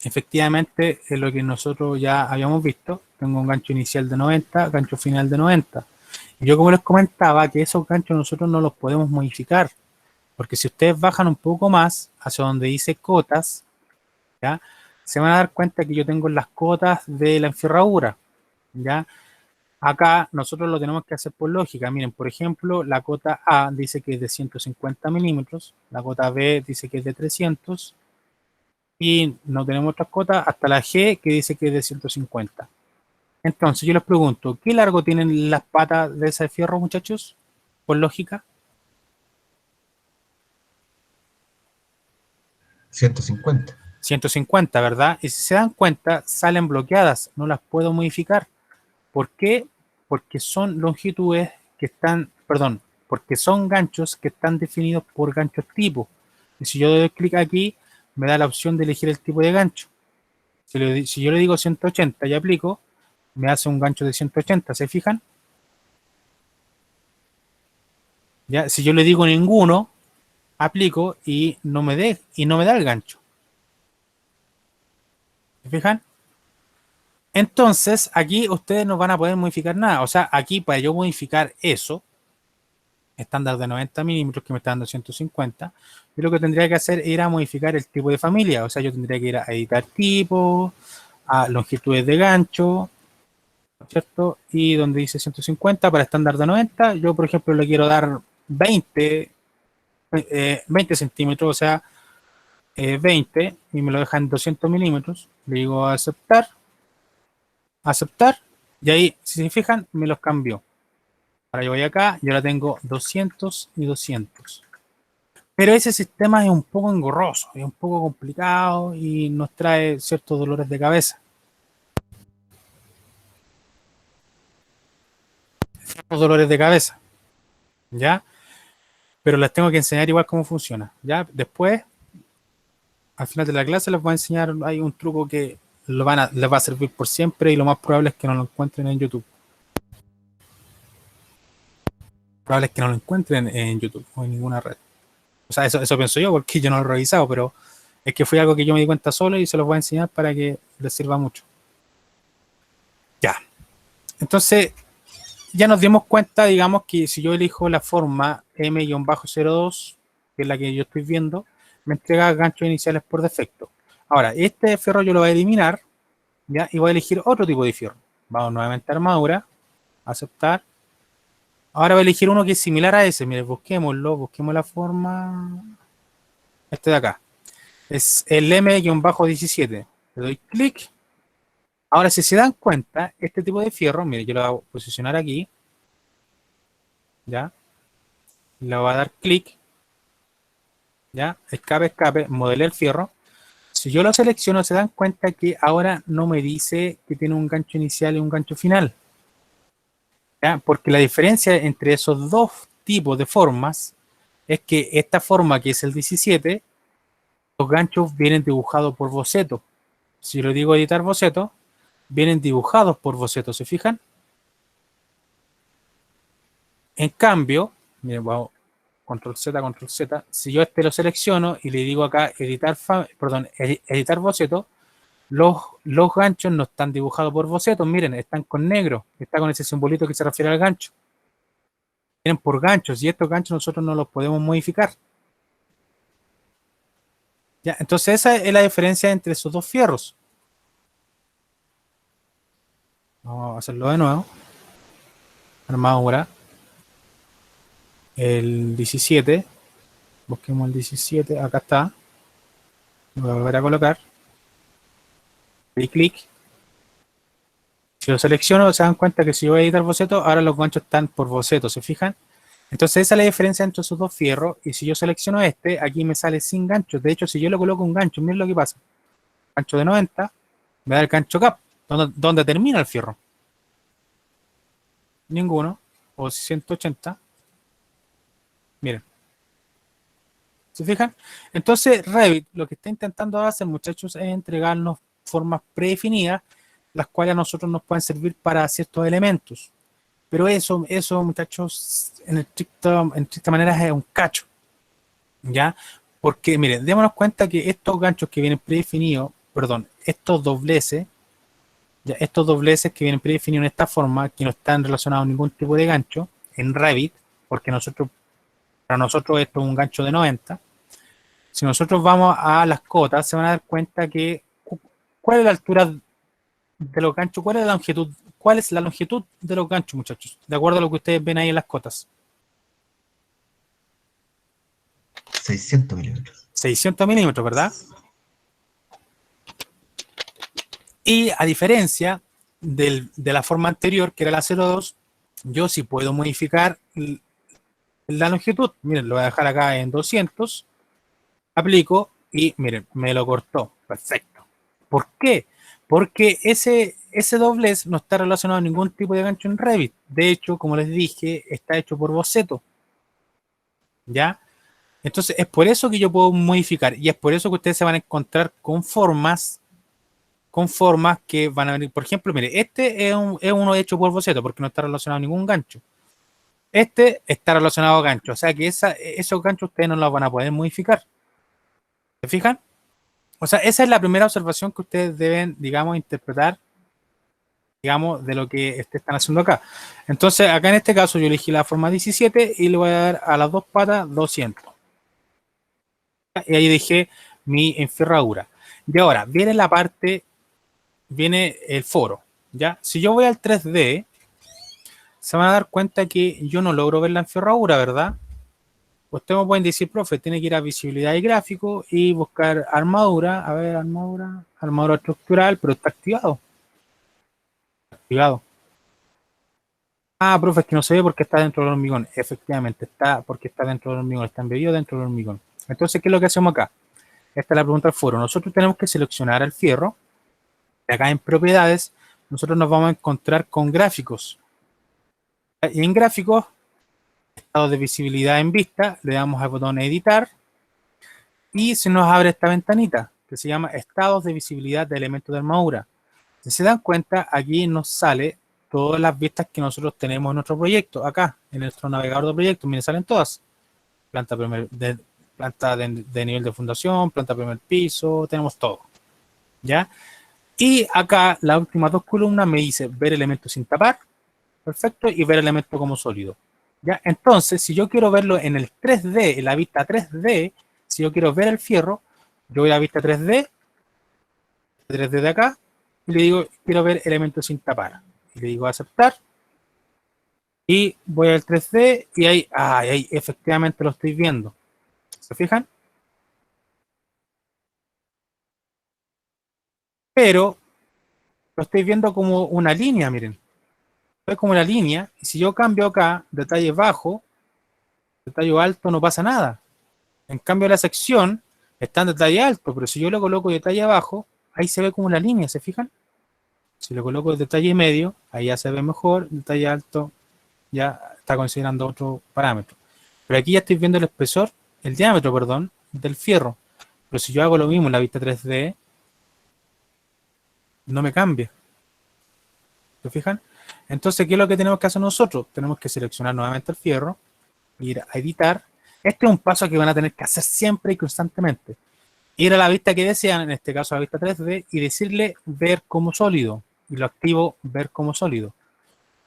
Speaker 1: efectivamente es lo que nosotros ya habíamos visto. Tengo un gancho inicial de 90, gancho final de 90. Y yo como les comentaba que esos ganchos nosotros no los podemos modificar. Porque si ustedes bajan un poco más hacia donde dice cotas, ¿ya? Se van a dar cuenta que yo tengo las cotas de la enferradura, ¿ya? Acá nosotros lo tenemos que hacer por lógica. Miren, por ejemplo, la cota A dice que es de 150 milímetros, la cota B dice que es de 300, y no tenemos otras cotas hasta la G que dice que es de 150. Entonces yo les pregunto, ¿qué largo tienen las patas de ese fierro, muchachos? Por lógica.
Speaker 2: 150.
Speaker 1: 150, ¿verdad? Y si se dan cuenta, salen bloqueadas, no las puedo modificar. ¿Por qué? Porque son longitudes que están, perdón, porque son ganchos que están definidos por ganchos tipo. Y si yo doy clic aquí, me da la opción de elegir el tipo de gancho. Si yo le digo 180 y aplico, me hace un gancho de 180, ¿se fijan? Ya, si yo le digo ninguno, aplico y no me da el gancho. ¿Se fijan? Entonces, aquí ustedes no van a poder modificar nada. O sea, aquí para yo modificar eso, estándar de 90 milímetros que me está dando 150, yo lo que tendría que hacer era modificar el tipo de familia. O sea, yo tendría que ir a editar tipo, a longitudes de gancho, ¿cierto? Y donde dice 150 para estándar de 90, yo por ejemplo le quiero dar 20 centímetros, o sea, 20, y me lo deja en 200 milímetros. Le digo aceptar, aceptar, y ahí, si se fijan, me los cambió. Ahora yo voy acá y ahora tengo 200 y 200. Pero ese sistema es un poco engorroso, es un poco complicado y nos trae ciertos dolores de cabeza. Ciertos dolores de cabeza, ¿ya? Pero les tengo que enseñar igual cómo funciona, ¿ya? Después, al final de la clase les voy a enseñar, hay un truco que les va a servir por siempre y lo más probable es que no lo encuentren en YouTube. Probable es que no lo encuentren en YouTube o en ninguna red. O sea, eso pienso yo porque yo no lo he revisado, pero es que fue algo que yo me di cuenta solo y se los voy a enseñar para que les sirva mucho. Ya. Entonces, ya nos dimos cuenta, digamos, que si yo elijo la forma M-02, que es la que yo estoy viendo, me entrega ganchos iniciales por defecto. Ahora, este fierro yo lo voy a eliminar, ¿ya? Y voy a elegir otro tipo de fierro. Vamos nuevamente a armadura, aceptar. Ahora voy a elegir uno que es similar a ese. Miren, busquemos la forma. Este de acá. Es el M-17. Le doy clic. Ahora, si se dan cuenta, este tipo de fierro, miren, yo lo voy a posicionar aquí. ¿Ya? Le voy a dar clic. ¿Ya? Escape, escape, modelé el fierro. Si yo lo selecciono, se dan cuenta que ahora no me dice que tiene un gancho inicial y un gancho final. ¿Ya? Porque la diferencia entre esos dos tipos de formas es que esta forma, que es el 17, los ganchos vienen dibujados por boceto. Si lo digo editar boceto, vienen dibujados por boceto, ¿se fijan? En cambio, miren, vamos, control Z, si yo este lo selecciono y le digo acá editar boceto, los ganchos no están dibujados por boceto, miren, están con negro, está con ese simbolito que se refiere al gancho. Vienen por ganchos y estos ganchos nosotros no los podemos modificar. ¿Ya? Entonces esa es la diferencia entre esos dos fierros. Vamos a hacerlo de nuevo. Armadura. El 17. Busquemos el 17. Acá está. Lo voy a volver a colocar. Y clic. Si lo selecciono, se dan cuenta que si yo voy a editar boceto, ahora los ganchos están por boceto, ¿se fijan? Entonces esa es la diferencia entre esos dos fierros. Y si yo selecciono este, aquí me sale sin ganchos. De hecho, si yo le coloco un gancho, miren lo que pasa. Gancho de 90, me da el gancho cap. ¿Dónde termina el fierro? Ninguno. O 180. Miren. ¿Se fijan? Entonces Revit lo que está intentando hacer, muchachos, es entregarnos formas predefinidas, las cuales a nosotros nos pueden servir para ciertos elementos. Pero eso muchachos, en estricta manera es un cacho. ¿Ya? Porque, miren, démonos cuenta que estos ganchos que vienen predefinidos, perdón, estos dobleces que vienen predefinidos en esta forma, que no están relacionados a ningún tipo de gancho, en Revit, porque para nosotros esto es un gancho de 90. Si nosotros vamos a las cotas, se van a dar cuenta que ¿cuál es la altura de los ganchos? ¿Cuál es la longitud de los ganchos, muchachos? De acuerdo a lo que ustedes ven ahí en las cotas.
Speaker 2: 600 milímetros.
Speaker 1: 600 milímetros, ¿verdad? Y a diferencia de la forma anterior, que era la 02, yo sí puedo modificar la longitud. Miren, lo voy a dejar acá en 200. Aplico y miren, me lo cortó. Perfecto. ¿Por qué? Porque ese doblez no está relacionado a ningún tipo de gancho en Revit. De hecho, como les dije, está hecho por boceto. ¿Ya? Entonces, es por eso que yo puedo modificar. Y es por eso que ustedes se van a encontrar con formas que van a venir. Por ejemplo, mire, este es uno hecho por boceto porque no está relacionado a ningún gancho. Este está relacionado a gancho. O sea que esos ganchos ustedes no los van a poder modificar. ¿Se fijan? O sea, esa es la primera observación que ustedes deben, digamos, interpretar, digamos, de lo que están haciendo acá. Entonces, acá en este caso yo elegí la forma 17 y le voy a dar a las dos patas 200. Y ahí dejé mi enferradura. Y ahora, viene la parte, viene el foro, ¿ya? Si yo voy al 3D, se van a dar cuenta que yo no logro ver la enferradura, ¿verdad? Ustedes me pueden decir, profe, tiene que ir a visibilidad y gráfico y buscar armadura. A ver, armadura estructural, pero está activado. Activado. Ah, profe, es que no se ve porque está dentro del hormigón. Efectivamente, está porque está dentro del hormigón, está embebido dentro del hormigón. Entonces, ¿qué es lo que hacemos acá? Esta es la pregunta del foro. Nosotros tenemos que seleccionar el fierro. Y acá en propiedades, nosotros nos vamos a encontrar con gráficos. Y en gráficos, estado de visibilidad en vista, le damos al botón editar y se nos abre esta ventanita que se llama estados de visibilidad de elementos de armadura. Si se dan cuenta, aquí nos sale todas las vistas que nosotros tenemos en nuestro proyecto, acá, en nuestro navegador de proyectos, miren, salen todas. Planta de nivel de fundación, planta primer piso, tenemos todo, ¿ya? Y acá, las últimas dos columnas me dice ver elementos sin tapar, perfecto, y ver elementos como sólido. ¿Ya? Entonces, si yo quiero verlo en el 3D, en la vista 3D, si yo quiero ver el fierro, yo voy a la vista 3D de acá, y le digo, quiero ver elementos sin tapar. Y le digo aceptar. Y voy al 3D y ahí efectivamente lo estoy viendo. ¿Se fijan? Pero lo estoy viendo como una línea, miren. Es como una línea, y si yo cambio acá, detalle bajo, detalle alto, no pasa nada. En cambio, la sección está en detalle alto, pero si yo le coloco detalle abajo, ahí se ve como una línea, ¿se fijan? Si le coloco el detalle medio, ahí ya se ve mejor, detalle alto ya está considerando otro parámetro. Pero aquí ya estoy viendo el espesor, el diámetro, perdón, del fierro. Pero si yo hago lo mismo en la vista 3D, no me cambia. ¿Se fijan? Entonces, ¿qué es lo que tenemos que hacer nosotros? Tenemos que seleccionar nuevamente el fierro, ir a editar. Este es un paso que van a tener que hacer siempre y constantemente. Ir a la vista que desean, en este caso a la vista 3D, y decirle ver como sólido. Y lo activo ver como sólido.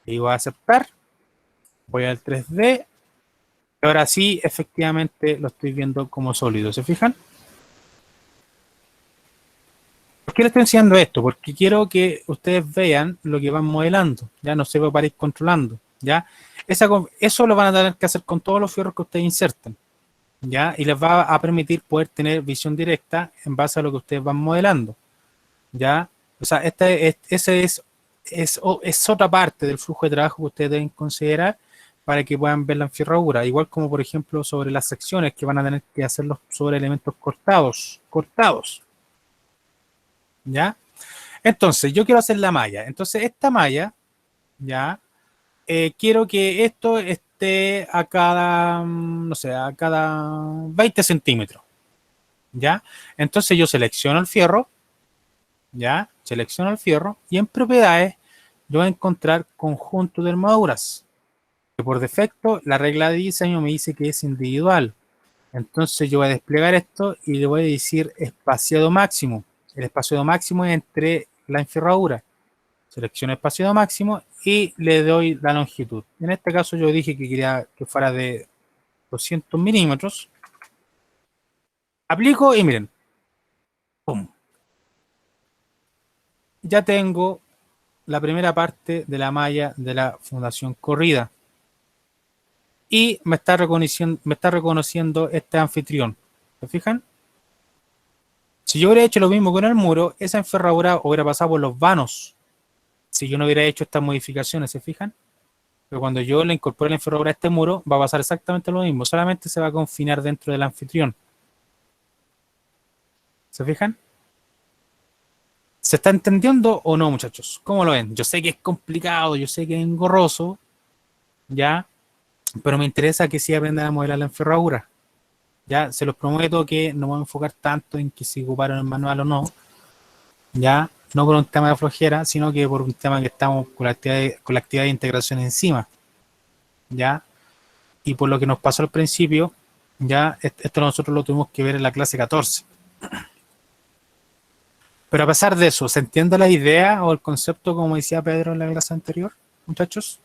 Speaker 1: Y voy a aceptar. Voy al 3D. Y ahora sí, efectivamente, lo estoy viendo como sólido. ¿Se fijan? ¿Por qué les estoy enseñando esto? Porque quiero que ustedes vean lo que van modelando. Ya no se va para ir controlando. ¿Ya? Eso lo van a tener que hacer con todos los fierros que ustedes inserten. ¿Ya? Y les va a permitir poder tener visión directa en base a lo que ustedes van modelando. ¿Ya? O sea, ese es otra parte del flujo de trabajo que ustedes deben considerar para que puedan ver la enferradura. Igual como, por ejemplo, sobre las secciones que van a tener que hacerlos sobre elementos cortados. ¿Ya? Entonces, yo quiero hacer la malla. Entonces, esta malla, ¿ya? Quiero que esto esté a cada, no sé, a cada 20 centímetros, ¿ya? Entonces yo selecciono el fierro, ¿ya? Selecciono el fierro y en propiedades yo voy a encontrar conjunto de armaduras, que por defecto la regla de diseño me dice que es individual. Entonces yo voy a desplegar esto y le voy a decir espaciado máximo. El espaciado máximo es entre la enferradura. Selecciono espaciado máximo y le doy la longitud. En este caso yo dije que quería que fuera de 200 milímetros. Aplico y miren. ¡Pum! Ya tengo la primera parte de la malla de la fundación corrida. Y me está reconociendo este anfitrión. ¿Se fijan? Si yo hubiera hecho lo mismo con el muro, esa enferradura hubiera pasado por los vanos. Si yo no hubiera hecho estas modificaciones, ¿se fijan? Pero cuando yo le incorpore la enferradura a este muro, va a pasar exactamente lo mismo. Solamente se va a confinar dentro del anfitrión. ¿Se fijan? ¿Se está entendiendo o no, muchachos? ¿Cómo lo ven? Yo sé que es complicado, yo sé que es engorroso, ¿ya? Pero me interesa que sí aprendan a modelar la enferradura. Ya, se los prometo que no voy a enfocar tanto en que si ocuparon el manual o no, ya, no por un tema de flojera, sino que por un tema que estamos con la actividad de integración encima, ya, y por lo que nos pasó al principio, ya, esto nosotros lo tuvimos que ver en la clase 14. Pero a pesar de eso, ¿se entiende la idea o el concepto como decía Pedro en la clase anterior, muchachos?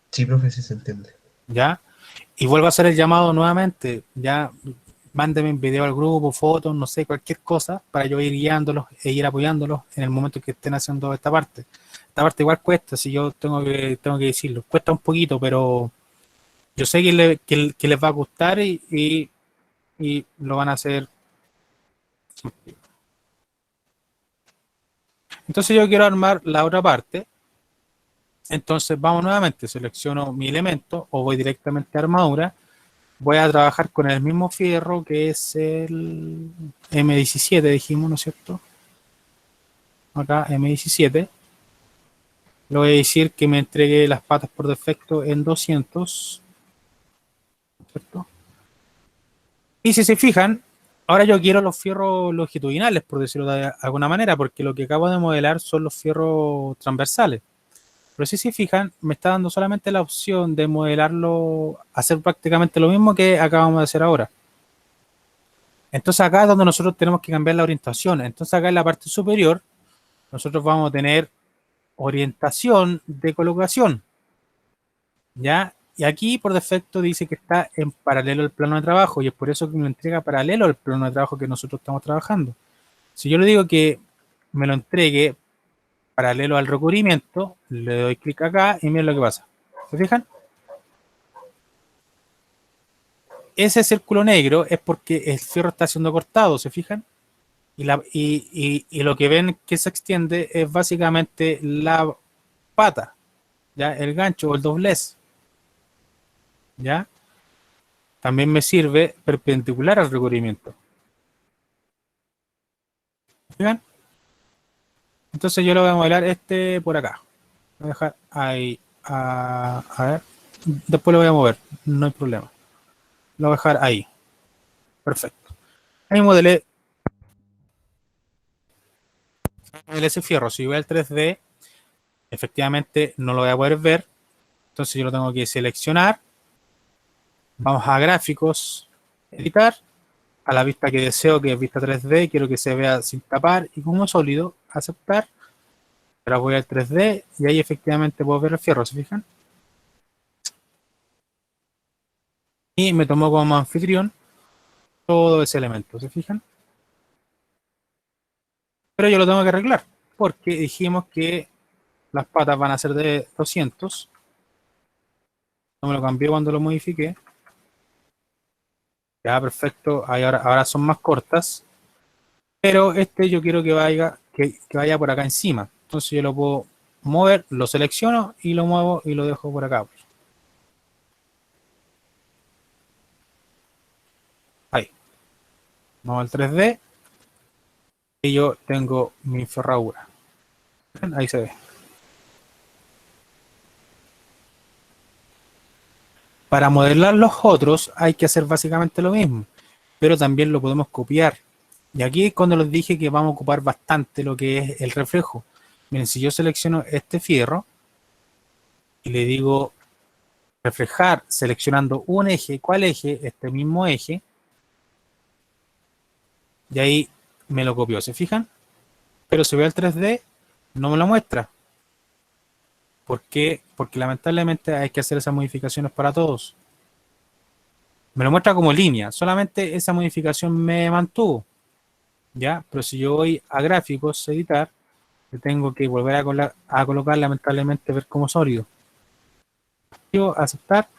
Speaker 2: Sí, profe, sí se entiende.
Speaker 1: ¿Ya? Y vuelvo a hacer el llamado nuevamente, ya mándenme un video al grupo, fotos, no sé, cualquier cosa, para yo ir guiándolos e ir apoyándolos en el momento que estén haciendo esta parte. Esta parte igual cuesta, si yo tengo que decirlo, cuesta un poquito, pero yo sé que les va a gustar y lo van a hacer. Entonces yo quiero armar la otra parte. Entonces vamos nuevamente, selecciono mi elemento o voy directamente a armadura. Voy a trabajar con el mismo fierro que es el M17, dijimos, ¿no es cierto? Acá M17. Le voy a decir que me entregue las patas por defecto en 200. ¿Cierto? Y si se fijan, ahora yo quiero los fierros longitudinales, por decirlo de alguna manera, porque lo que acabo de modelar son los fierros transversales. Pero si se fijan, me está dando solamente la opción de modelarlo, hacer prácticamente lo mismo que acabamos de hacer ahora. Entonces acá es donde nosotros tenemos que cambiar la orientación. Entonces acá en la parte superior, nosotros vamos a tener orientación de colocación. ¿Ya? Y aquí por defecto dice que está en paralelo al plano de trabajo y es por eso que me lo entrega paralelo al plano de trabajo que nosotros estamos trabajando. Si yo le digo que me lo entregue paralelo al recubrimiento, le doy clic acá y miren lo que pasa. ¿Se fijan? Ese círculo negro es porque el fierro está siendo cortado, ¿se fijan? Y lo que ven que se extiende es básicamente la pata, ¿ya? El gancho o el doblez, ¿ya? También me sirve perpendicular al recubrimiento. ¿Se fijan? Entonces yo lo voy a modelar este por acá. Voy a dejar ahí. A ver. Después lo voy a mover. No hay problema. Lo voy a dejar ahí. Perfecto. Ahí modelé ese fierro. Si voy al 3D, efectivamente no lo voy a poder ver. Entonces yo lo tengo que seleccionar. Vamos a gráficos, editar. A la vista que deseo, que es vista 3D, quiero que se vea sin tapar y como sólido, aceptar. Ahora voy al 3D y ahí efectivamente puedo ver el fierro, ¿se fijan? Y me tomó como anfitrión todo ese elemento, ¿se fijan? Pero yo lo tengo que arreglar, porque dijimos que las patas van a ser de 200. No me lo cambié cuando lo modifiqué. Ya, perfecto. Ahí ahora son más cortas. Pero este yo quiero que vaya por acá encima. Entonces yo lo puedo mover, lo selecciono y lo muevo y lo dejo por acá. Ahí. Vamos al 3D. Y yo tengo mi ferradura. Ahí se ve. Para modelar los otros hay que hacer básicamente lo mismo, pero también lo podemos copiar. Y aquí es cuando les dije que vamos a ocupar bastante lo que es el reflejo. Miren, si yo selecciono este fierro y le digo reflejar seleccionando un eje, ¿cuál eje? Este mismo eje. Y ahí me lo copió, ¿se fijan? Pero si voy al 3D, no me lo muestra. ¿Por qué? Porque lamentablemente hay que hacer esas modificaciones para todos. Me lo muestra como línea, solamente esa modificación me mantuvo. ¿Ya? Pero si yo voy a gráficos, editar, le tengo que volver a colocar lamentablemente ver como sólido. Yo aceptar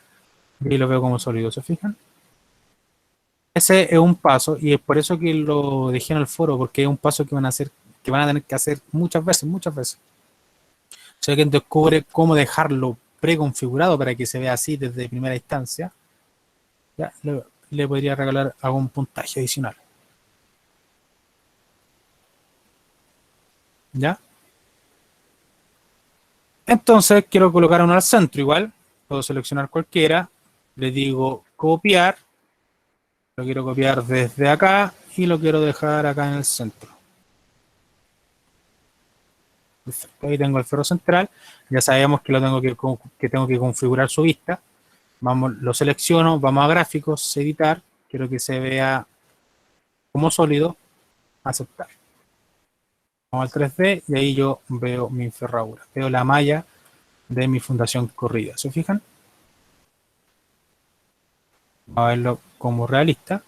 Speaker 1: y ahí lo veo como sólido, ¿se fijan? Ese es un paso y es por eso que lo dejé en el foro, porque es un paso que van a tener que hacer muchas veces. Si alguien descubre cómo dejarlo preconfigurado para que se vea así desde primera instancia, ya le podría regalar algún puntaje adicional. ¿Ya? Entonces quiero colocar uno al centro igual. Puedo seleccionar cualquiera. Le digo copiar. Lo quiero copiar desde acá y lo quiero dejar acá en el centro. Perfecto. Ahí tengo el fierro central. Ya sabemos que tengo que configurar su vista. Lo selecciono, vamos a gráficos, editar. Quiero que se vea como sólido, aceptar. Vamos al 3D y ahí yo veo mi ferradura, veo la malla de mi fundación corrida. ¿Se fijan? Vamos a verlo como realista.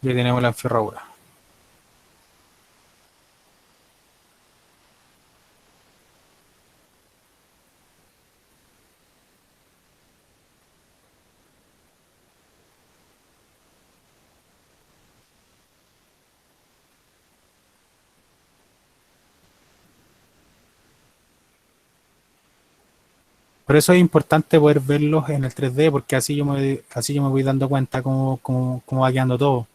Speaker 1: Ya tenemos la ferradura. Por eso es importante poder verlos en el 3D, porque así yo me voy dando cuenta cómo va quedando todo.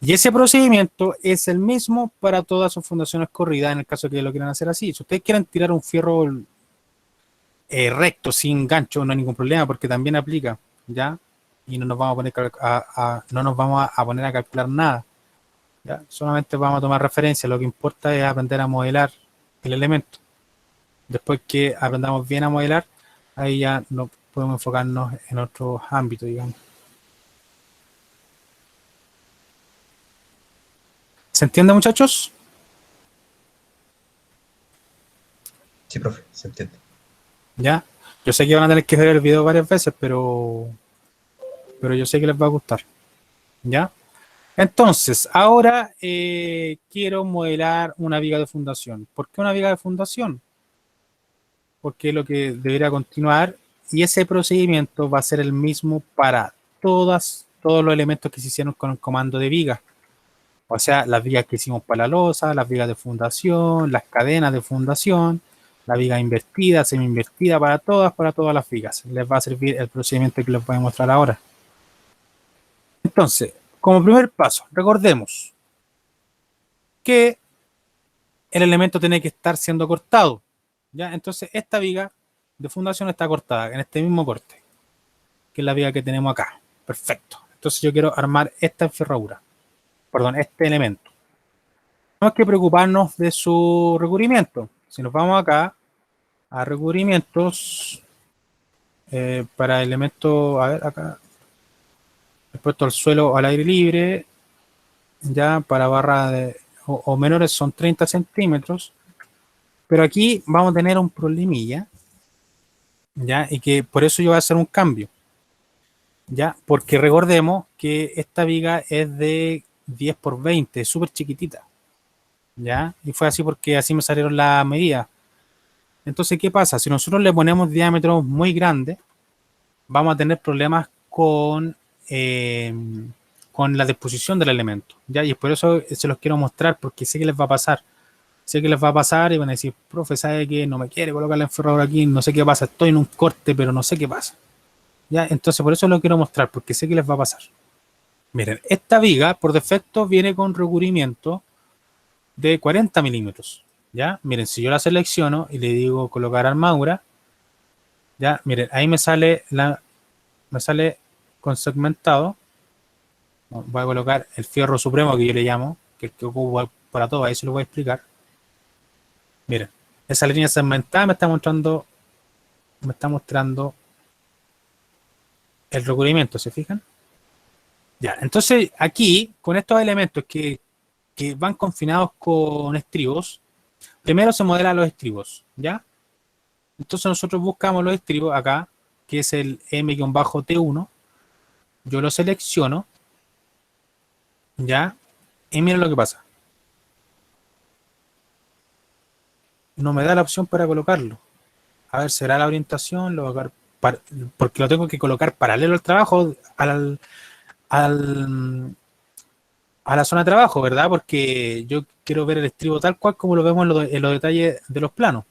Speaker 1: Y ese procedimiento es el mismo para todas sus fundaciones corridas, en el caso de que lo quieran hacer así. Si ustedes quieren tirar un fierro recto, sin gancho, no hay ningún problema, porque también aplica, ¿ya? Y no nos vamos a poner no nos vamos a poner a calcular nada, ¿ya? Solamente vamos a tomar referencia. Lo que importa es aprender a modelar el elemento. Después que aprendamos bien a modelar, ahí ya no podemos enfocarnos en otros ámbitos, digamos. ¿Se entiende, muchachos?
Speaker 2: Sí, profe, se entiende.
Speaker 1: Ya. Yo sé que van a tener que ver el video varias veces, pero yo sé que les va a gustar. ¿Ya? Entonces, ahora quiero modelar una viga de fundación. ¿Por qué una viga de fundación? Porque es lo que debería continuar, y ese procedimiento va a ser el mismo para todos los elementos que se hicieron con el comando de viga. O sea, las vigas que hicimos para la losa, las vigas de fundación, las cadenas de fundación, la viga invertida, semi invertida, para todas las vigas. Les va a servir el procedimiento que les voy a mostrar ahora. Entonces, como primer paso, recordemos que el elemento tiene que estar siendo cortado, ¿ya? Entonces, esta viga de fundación está cortada en este mismo corte, que es la viga que tenemos acá. Perfecto. Entonces, yo quiero armar esta enferradura, perdón, este elemento. No hay que preocuparnos de su recubrimiento. Si nos vamos acá a recubrimientos, para elementos, a ver, acá, he puesto el suelo al aire libre, ya para barra o menores son 30 centímetros, pero aquí vamos a tener un problemilla, ya, y que por eso yo voy a hacer un cambio, ya, porque recordemos que esta viga es de 10 por 20, es súper chiquitita, ya, y fue así porque así me salieron las medidas. Entonces, ¿qué pasa? Si nosotros le ponemos diámetros muy grandes, vamos a tener problemas con la disposición del elemento, ¿ya? Y por eso se los quiero mostrar, porque sé que les va a pasar. Sé que les va a pasar y van a decir, profe, ¿sabe qué? No me quiere colocar la enferradura aquí, no sé qué pasa, estoy en un corte, pero no sé qué pasa. ¿Ya? Entonces, por eso lo quiero mostrar, porque sé que les va a pasar. Miren, esta viga, por defecto, viene con recubrimiento de 40 milímetros. ¿Ya? Miren, si yo la selecciono y le digo colocar armadura, ya, miren, ahí me sale con segmentado. Voy a colocar el fierro supremo que yo le llamo, que es el que ocupo para todo, ahí se lo voy a explicar. Miren, esa línea segmentada me está mostrando el recubrimiento, ¿se fijan? Ya, entonces aquí, con estos elementos que van confinados con estribos, primero se modelan los estribos, ¿ya? Entonces nosotros buscamos los estribos acá, que es el M-T1, yo lo selecciono, ¿ya? Y miren lo que pasa. No me da la opción para colocarlo. A ver, ¿será la orientación? Porque lo tengo que colocar paralelo al trabajo, a la zona de trabajo, ¿verdad? Porque yo quiero ver el estribo tal cual como lo vemos en los detalles de los planos.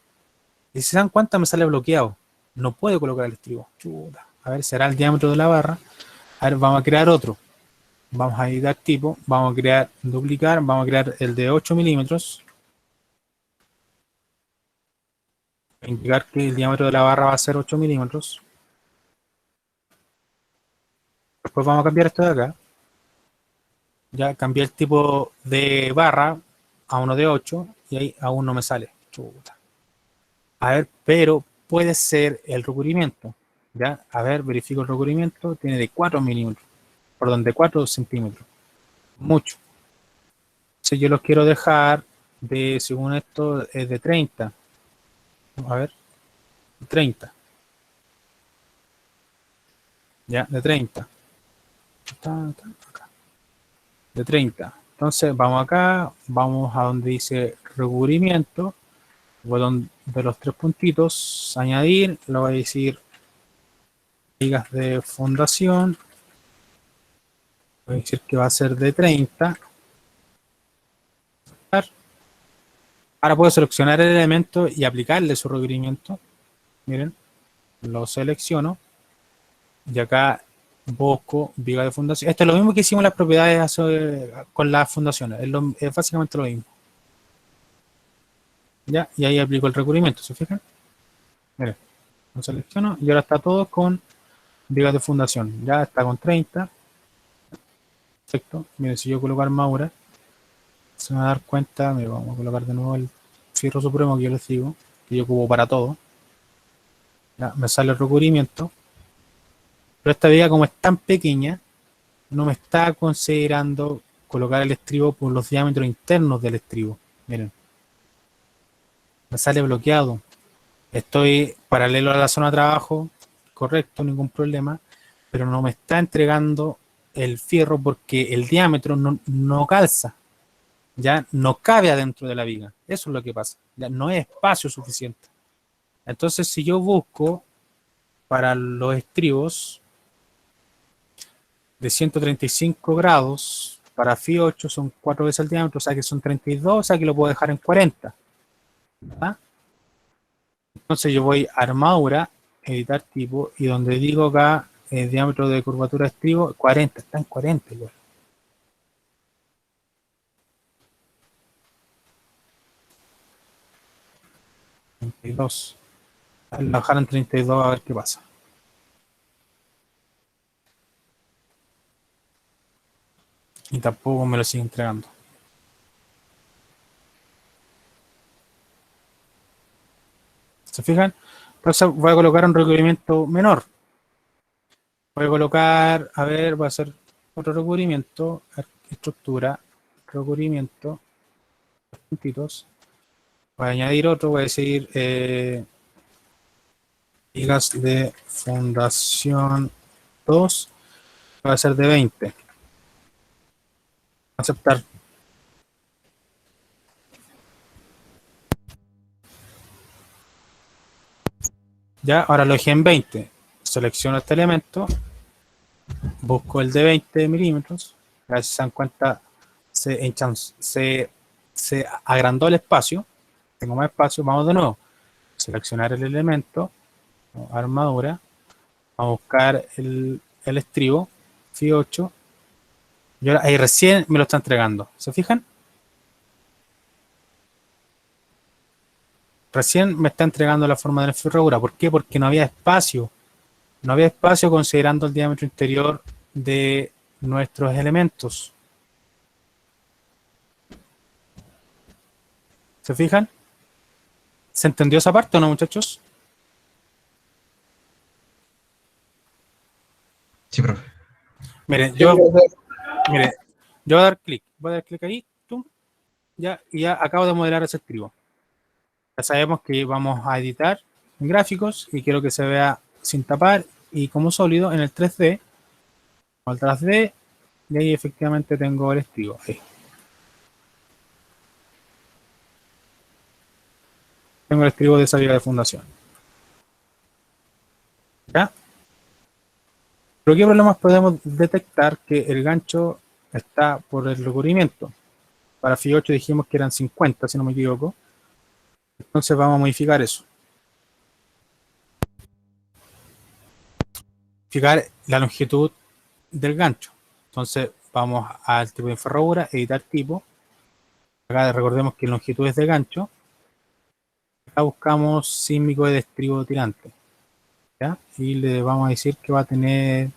Speaker 1: Y si se dan cuenta, me sale bloqueado. No puedo colocar el estribo. Chuta. A ver, será el diámetro de la barra. A ver, vamos a crear otro. Vamos a editar tipo. Vamos a crear, duplicar. Vamos a crear el de 8 milímetros. Indicar que el diámetro de la barra va a ser 8 milímetros. Después vamos a cambiar esto de acá. Ya cambié el tipo de barra a uno de 8 y ahí aún no me sale. Chuta. A ver, pero puede ser el recubrimiento. ¿Ya? A ver, verifico el recubrimiento. Tiene de 4 milímetros. Perdón, de 4 centímetros. Mucho. Entonces yo los quiero dejar de, según esto, es de 30. A ver. 30. Ya, de 30. Acá. De 30. Entonces vamos acá, vamos a donde dice recubrimiento, botón de los 3 puntitos, añadir, le voy a decir vigas de fundación, voy a decir que va a ser de 30. Ahora puedo seleccionar el elemento y aplicarle su recubrimiento. Miren, lo selecciono y acá busco viga de fundación. Esto es lo mismo que hicimos las propiedades con las fundaciones, es básicamente lo mismo. Ya, y ahí aplico el recubrimiento, ¿se fijan? Miren, lo selecciono y ahora está todo con vigas de fundación. Ya está con 30. Perfecto. Miren, si yo coloco armadura, se van a dar cuenta, mira, vamos a colocar de nuevo el fierro supremo que yo les digo, que yo ocupo para todo. Ya, me sale el recubrimiento. Pero esta viga, como es tan pequeña, no me está considerando colocar el estribo por los diámetros internos del estribo. Miren. Me sale bloqueado. Estoy paralelo a la zona de trabajo, correcto, ningún problema, pero no me está entregando el fierro porque el diámetro no calza. Ya no cabe adentro de la viga. Eso es lo que pasa. Ya no es espacio suficiente. Entonces, si yo busco para los estribos de 135 grados, para Φ8 son 4 veces el diámetro, o sea que son 32, o sea que lo puedo dejar en 40. ¿Verdad? Entonces yo voy a armadura, editar tipo, y donde digo acá el diámetro de curvatura de estribo, 40, está en 40 igual. Lo bajar en 32 a ver qué pasa. Y tampoco me lo sigue entregando. ¿Se fijan? Entonces voy a colocar un recubrimiento menor. Voy a colocar, a ver, voy a hacer otro recubrimiento, estructura, recubrimiento, puntitos. Voy a añadir otro, voy a decir vigas de fundación 2, va a ser de 20. Aceptar. Ya, ahora lo dejé en 20. Selecciono este elemento, busco el de 20 milímetros. A ver si se dan cuenta, se agrandó el espacio. Tengo más espacio, vamos de nuevo. Seleccionar el elemento, armadura, a buscar el estribo, Φ8. Y ahora ahí recién me lo está entregando. ¿Se fijan? Recién me está entregando la forma de la ferradura. ¿Por qué? Porque no había espacio. No había espacio considerando el diámetro interior de nuestros elementos. ¿Se fijan? ¿Se entendió esa parte o no, muchachos?
Speaker 2: Sí, profe.
Speaker 1: Miren, yo voy a dar clic. Voy a dar clic ahí. ¡Tum! Ya, y ya acabo de modelar ese estribo. Ya sabemos que vamos a editar en gráficos y quiero que se vea sin tapar y como sólido en el 3D. Al 3D y ahí efectivamente tengo el estribo. Ahí. Tengo el estribo de esa viga de fundación. ¿Ya? Pero ¿qué problemas podemos detectar? Que el gancho está por el recubrimiento. Para Φ8 dijimos que eran 50, si no me equivoco. Entonces vamos a modificar eso. Modificar la longitud del gancho. Entonces vamos al tipo de ferradura, editar tipo. Acá recordemos que longitudes de gancho. Acá buscamos sísmico de estribo tirante. ¿Ya? Y le vamos a decir que va a tener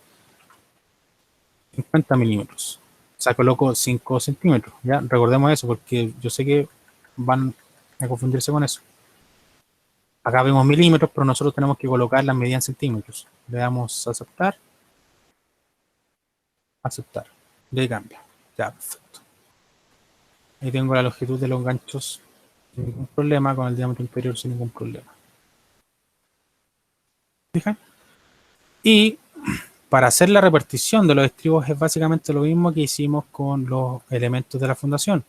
Speaker 1: 50 milímetros. O sea, coloco 5 centímetros. ¿Ya? Recordemos eso porque yo sé que van a confundirse con eso. Acá vemos milímetros, pero nosotros tenemos que colocar las medidas en centímetros. Le damos a aceptar. Aceptar. Y ahí cambia. Ya, perfecto. Ahí tengo la longitud de los ganchos sin ningún problema, con el diámetro interior sin ningún problema. ¿Fijan? Y para hacer la repartición de los estribos es básicamente lo mismo que hicimos con los elementos de la fundación.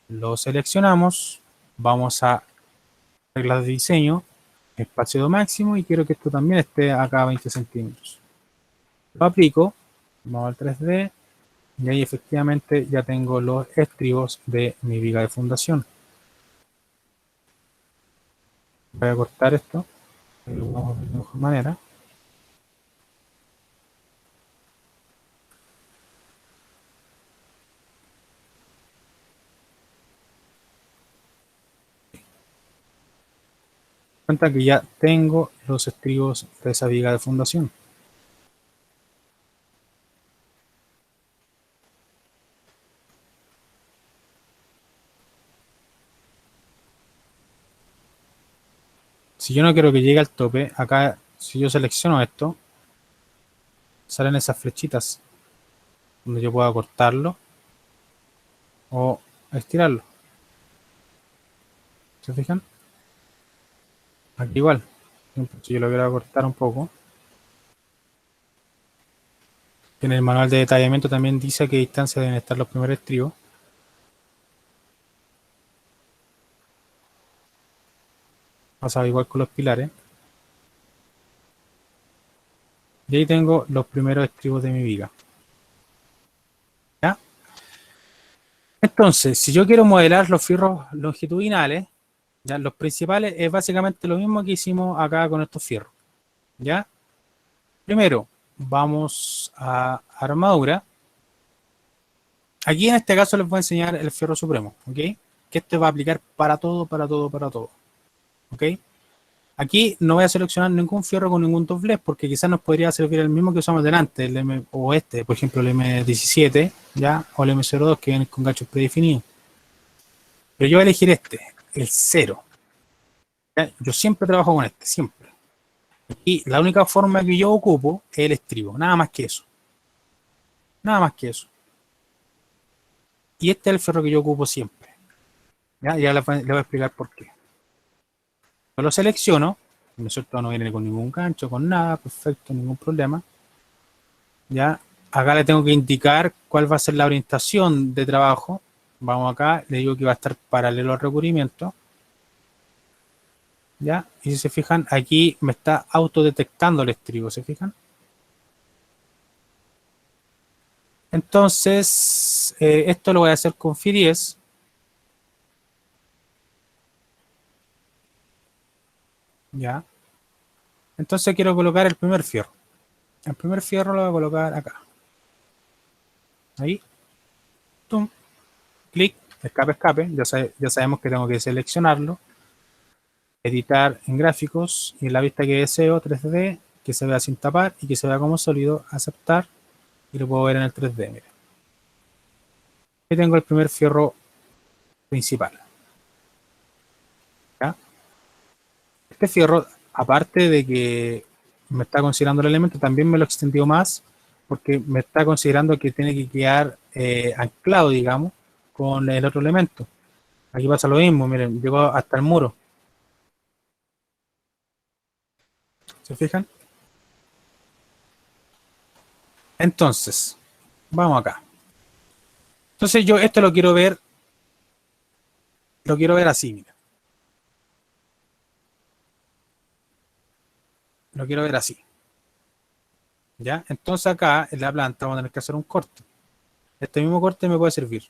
Speaker 1: Lo seleccionamos, vamos a reglas de diseño, espacio de máximo, y quiero que esto también esté acá a 20 centímetros. Lo aplico, vamos al 3D, y ahí efectivamente ya tengo los estribos de mi viga de fundación. Voy a cortar esto, lo vamos a ver de mejor manera. Cuenta que ya tengo los estribos de esa viga de fundación. Si yo no quiero que llegue al tope, acá si yo selecciono esto, salen esas flechitas donde yo pueda cortarlo o estirarlo. ¿Se fijan? Aquí igual. Si yo lo quiero cortar un poco. En el manual de detallamiento también dice a qué distancia deben estar los primeros estribos. Pasa igual con los pilares. Y ahí tengo los primeros estribos de mi viga. ¿Ya? Entonces, si yo quiero modelar los fierros longitudinales, ¿ya? Los principales es básicamente lo mismo que hicimos acá con estos fierros. ¿Ya? Primero, vamos a armadura. Aquí en este caso les voy a enseñar el fierro supremo, ¿ok? Que este va a aplicar para todo, para todo, para todo. ¿Ok? Aquí no voy a seleccionar ningún fierro con ningún doblez porque quizás nos podría servir el mismo que usamos delante, el M o este, por ejemplo el M17, ¿ya? O el M02 que vienen con ganchos predefinidos. Pero yo voy a elegir este, el 0. ¿Ya? Yo siempre trabajo con este, siempre. Y la única forma que yo ocupo es el estribo, nada más que eso. Nada más que eso. Y este es el fierro que yo ocupo siempre. ¿Ya? Ya le voy a explicar por qué. Yo lo selecciono, ¿no es cierto? No viene con ningún gancho, con nada, perfecto, ningún problema. Ya, acá le tengo que indicar cuál va a ser la orientación de trabajo. Vamos acá, le digo que va a estar paralelo al recubrimiento. Ya, y si se fijan, aquí me está autodetectando el estribo, ¿se fijan? Entonces, esto lo voy a hacer con Fi10. Ya. Entonces quiero colocar el primer fierro. El primer fierro lo voy a colocar acá. Ahí. Tum. Clic. Escape, escape. Ya sabemos que tengo que seleccionarlo. Editar en gráficos. Y en la vista que deseo, 3D. Que se vea sin tapar y que se vea como sólido. Aceptar. Y lo puedo ver en el 3D. Miren. Aquí tengo el primer fierro principal. ¿Ya? Este fierro, aparte de que me está considerando el elemento, también me lo extendió más porque me está considerando que tiene que quedar anclado, digamos, con el otro elemento. Aquí pasa lo mismo, miren, llegó hasta el muro. ¿Se fijan? Entonces, vamos acá. Entonces yo esto lo quiero ver así, mira. Lo quiero ver así. ¿Ya? Entonces acá en la planta vamos a tener que hacer un corte. Este mismo corte me puede servir.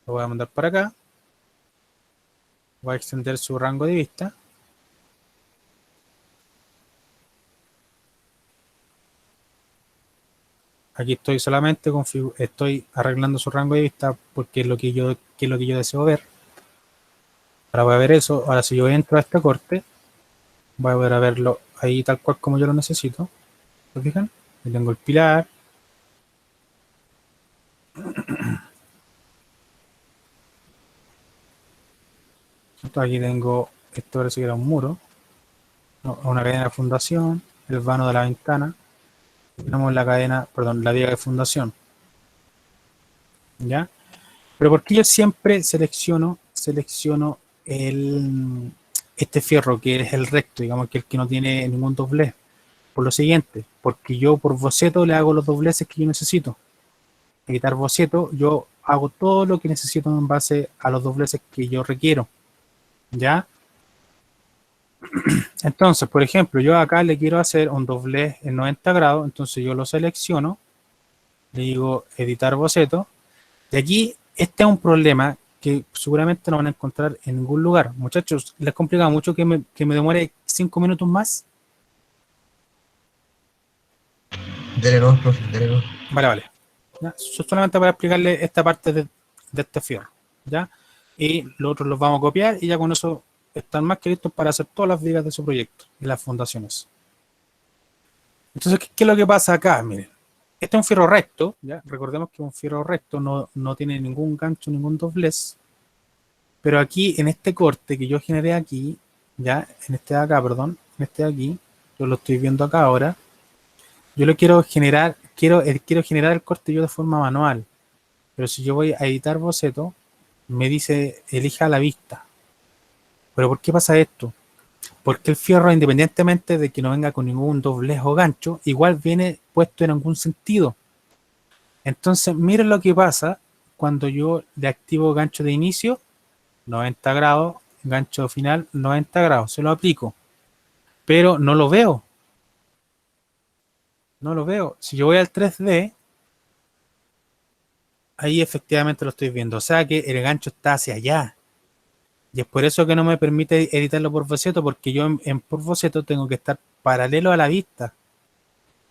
Speaker 1: Lo voy a mandar para acá. Voy a extender su rango de vista. Aquí estoy solamente estoy arreglando su rango de vista porque es lo que yo deseo ver. Ahora voy a ver eso. Ahora si yo entro a este corte, voy a poder verlo ahí tal cual como yo lo necesito. ¿Se fijan? Ahí tengo el pilar. Aquí tengo esto parece que era un muro, no, una cadena de fundación, el vano de la ventana, tenemos la cadena, perdón, la viga de fundación, ¿ya? Pero porque yo siempre selecciono este fierro que es el recto, digamos que el que no tiene ningún doblez. Por lo siguiente, porque yo por boceto le hago los dobleces que yo necesito. Editar boceto, yo hago todo lo que necesito en base a los dobleces que yo requiero. ¿Ya? Entonces, por ejemplo, yo acá le quiero hacer un doblez en 90 grados, entonces yo lo selecciono, le digo editar boceto, y aquí este es un problema que seguramente no van a encontrar en ningún lugar. Muchachos, ¿les complica mucho que me demore 5 minutos más?
Speaker 2: Dele no, profe, dele no.
Speaker 1: Vale. ¿Ya? Solamente para explicarle esta parte de este fierro. ¿Ya? Y los otros los vamos a copiar y ya con eso están más que listos para hacer todas las vigas de su proyecto y las fundaciones. Entonces, ¿qué es lo que pasa acá? Miren, este es un fierro recto, ¿ya? Recordemos que un fierro recto no tiene ningún gancho, ningún doblez. Pero aquí, en este corte que yo generé aquí, ¿ya? En este de acá, perdón, en este de aquí, yo lo estoy viendo acá ahora. Yo lo quiero generar, quiero generar el corte yo de forma manual. Pero si yo voy a editar boceto, me dice elija a la vista. ¿Pero por qué pasa esto? Porque el fierro, independientemente de que no venga con ningún doblez o gancho, igual viene puesto en algún sentido. Entonces, miren lo que pasa cuando yo le activo gancho de inicio, 90 grados, gancho final, 90 grados. Se lo aplico. Pero no lo veo. No lo veo. Si yo voy al 3D, ahí efectivamente lo estoy viendo. O sea que el gancho está hacia allá. Y es por eso que no me permite editarlo por boceto, porque yo en por boceto tengo que estar paralelo a la vista.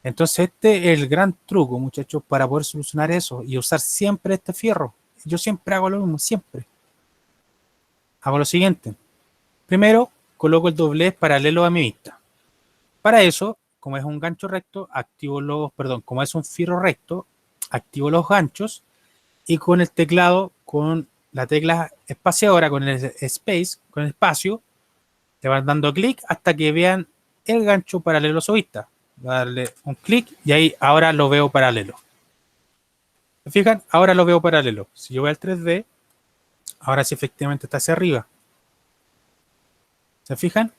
Speaker 1: Entonces este es el gran truco, muchachos, para poder solucionar eso y usar siempre este fierro. Yo siempre hago lo mismo, siempre. Hago lo siguiente. Primero, coloco el doblez paralelo a mi vista. Para eso, como es un gancho recto, como es un fierro recto, activo los ganchos y con el teclado, con la tecla espaciadora, con el space, con el espacio, le van dando clic hasta que vean el gancho paralelo a su vista. Voy a darle un clic y ahí ahora lo veo paralelo. ¿Se fijan? Ahora lo veo paralelo. Si yo voy al 3D, ahora sí efectivamente está hacia arriba. ¿Se fijan?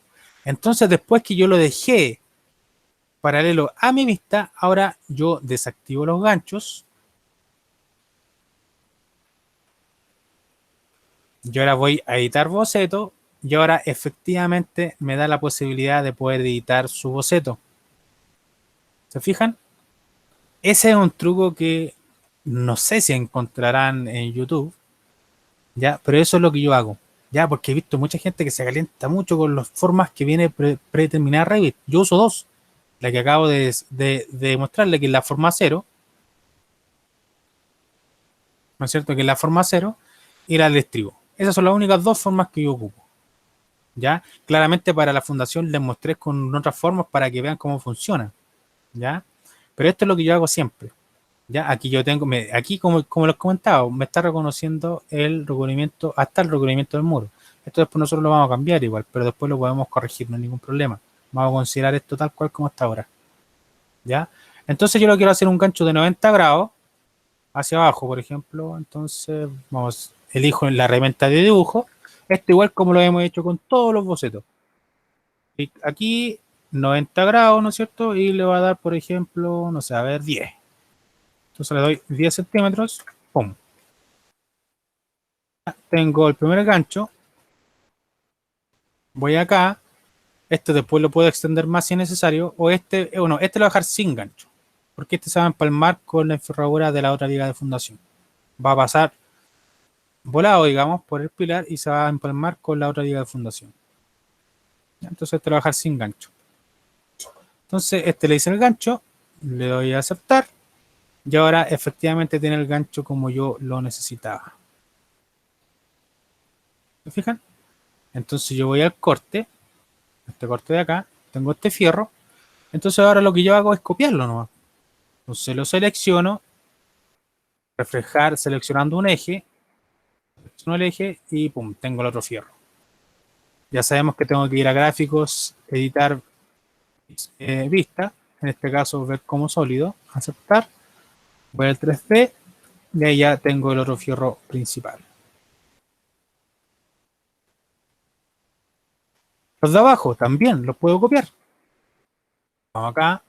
Speaker 1: Entonces después que yo lo dejé paralelo a mi vista, ahora yo desactivo los ganchos. Yo ahora voy a editar boceto y ahora efectivamente me da la posibilidad de poder editar su boceto. ¿Se fijan? Ese es un truco que no sé si encontrarán en YouTube, ¿ya? Pero eso es lo que yo hago, ¿ya? Porque he visto mucha gente que se calienta mucho con las formas que viene predeterminada Revit. Yo uso dos, la que acabo de mostrarle, que es la forma 0, ¿no es cierto? Que es la forma 0 y la del estribo. Esas son las únicas dos formas que yo ocupo, ¿ya? Claramente para la fundación les mostré con otras formas para que vean cómo funciona, ¿ya? Pero esto es lo que yo hago siempre, ¿ya? Aquí yo tengo, aquí como les comentaba, me está reconociendo el recubrimiento, hasta el recubrimiento del muro. Esto después nosotros lo vamos a cambiar igual, pero después lo podemos corregir, no hay ningún problema. Vamos a considerar esto tal cual como está ahora, ¿ya? Entonces yo lo quiero hacer un gancho de 90 grados hacia abajo, por ejemplo. Entonces, elijo en la herramienta de dibujo. Esto igual como lo hemos hecho con todos los bocetos. Y aquí 90 grados, ¿no es cierto? Y le va a dar, por ejemplo, no sé, a ver, 10. Entonces le doy 10 centímetros. ¡Pum! Tengo el primer gancho. Voy acá. Este después lo puedo extender más si es necesario. O este lo voy a dejar sin gancho. Porque este se va a empalmar con la enferradura de la otra viga de fundación. Va a pasar volado, digamos, por el pilar y se va a empalmar con la otra viga de fundación. Entonces este lo voy a dejar sin gancho. Entonces este le hice el gancho, le doy a aceptar y ahora efectivamente tiene el gancho como yo lo necesitaba. ¿Se fijan? Entonces yo voy al corte, este corte de acá, tengo este fierro, entonces ahora lo que yo hago es copiarlo nomás. Entonces lo selecciono, reflejar seleccionando un eje, selecciono el eje y pum, tengo el otro fierro. Ya sabemos que tengo que ir a gráficos, editar vista, en este caso ver como sólido, aceptar, voy al 3D y ahí ya tengo el otro fierro principal. Los de abajo también los puedo copiar. Vamos acá,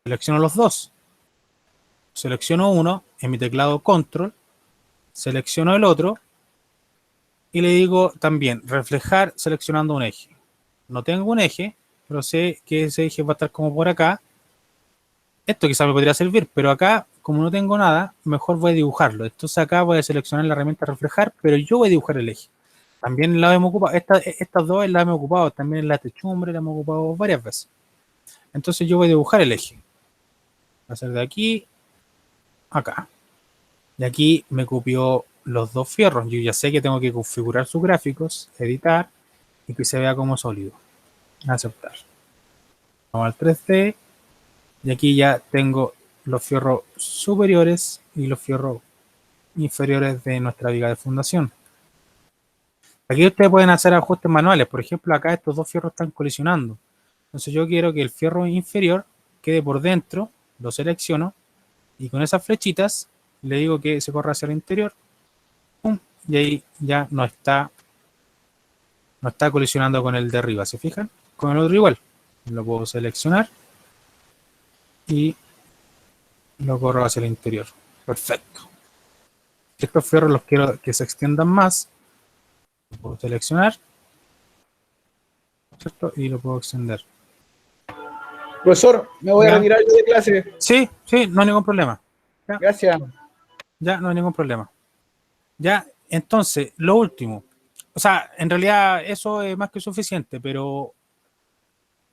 Speaker 1: selecciono los dos, selecciono uno en mi teclado control, selecciono el otro y le digo también reflejar seleccionando un eje. No tengo un eje, pero sé que ese eje va a estar como por acá. Esto quizás me podría servir, pero acá, como no tengo nada, mejor voy a dibujarlo. Entonces acá voy a seleccionar la herramienta reflejar, pero yo voy a dibujar el eje. También la hemos ocupado, estas dos las hemos ocupado, también en la techumbre la hemos ocupado varias veces. Entonces yo voy a dibujar el eje. Va a ser de aquí a acá. Y aquí me copió los dos fierros. Yo ya sé que tengo que configurar sus gráficos, editar y que se vea como sólido. Aceptar. Vamos al 3D. Y aquí ya tengo los fierros superiores y los fierros inferiores de nuestra viga de fundación. Aquí ustedes pueden hacer ajustes manuales. Por ejemplo, acá estos dos fierros están colisionando. Entonces yo quiero que el fierro inferior quede por dentro, lo selecciono y con esas flechitas le digo que se corra hacia el interior. ¡Pum! Y ahí ya no está colisionando con el de arriba. ¿Se fijan? Con el otro igual. Lo puedo seleccionar y lo corro hacia el interior. Perfecto. Estos fierros los quiero que se extiendan más. Lo puedo seleccionar, ¿cierto? Y lo puedo extender.
Speaker 4: Profesor, me voy a retirar yo de clase.
Speaker 1: Sí, no hay ningún problema.
Speaker 4: Gracias.
Speaker 1: Ya, no hay ningún problema. Ya, entonces, lo último. O sea, en realidad eso es más que suficiente, pero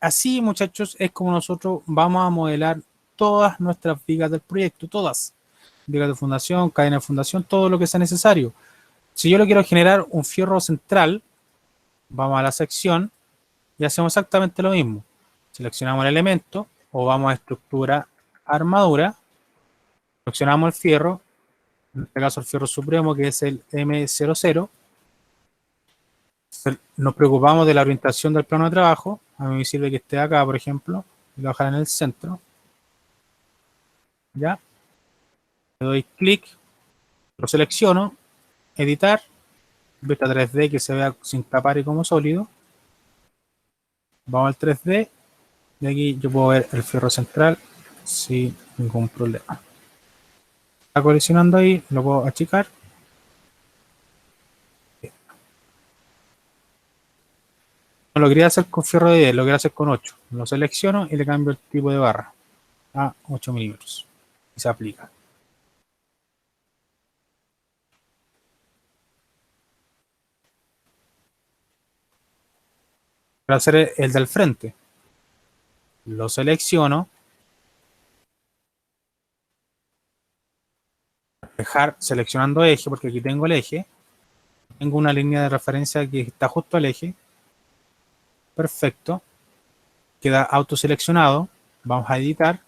Speaker 1: así, muchachos, es como nosotros vamos a modelar todas nuestras vigas del proyecto, todas. Vigas de fundación, cadena de fundación, todo lo que sea necesario. Si yo le quiero generar un fierro central, vamos a la sección y hacemos exactamente lo mismo. Seleccionamos el elemento o vamos a estructura, armadura, seleccionamos el fierro, en este caso el fierro supremo que es el M00. Nos preocupamos de la orientación del plano de trabajo. A mí me sirve que esté acá, por ejemplo, y lo voy a dejar en el centro. Ya. Le doy clic, lo selecciono, editar, vista 3D que se vea sin tapar y como sólido. Vamos al 3D y aquí yo puedo ver el fierro central sin ningún problema. Está colisionando ahí, lo puedo achicar. No lo quería hacer con fierro de 10, lo quería hacer con 8. Lo selecciono y le cambio el tipo de barra a 8 milímetros. Y se aplica. Para hacer el del frente, lo selecciono. Dejar seleccionando eje, porque aquí tengo el eje. Tengo una línea de referencia que está justo al eje. Perfecto. Queda autoseleccionado. Vamos a editar.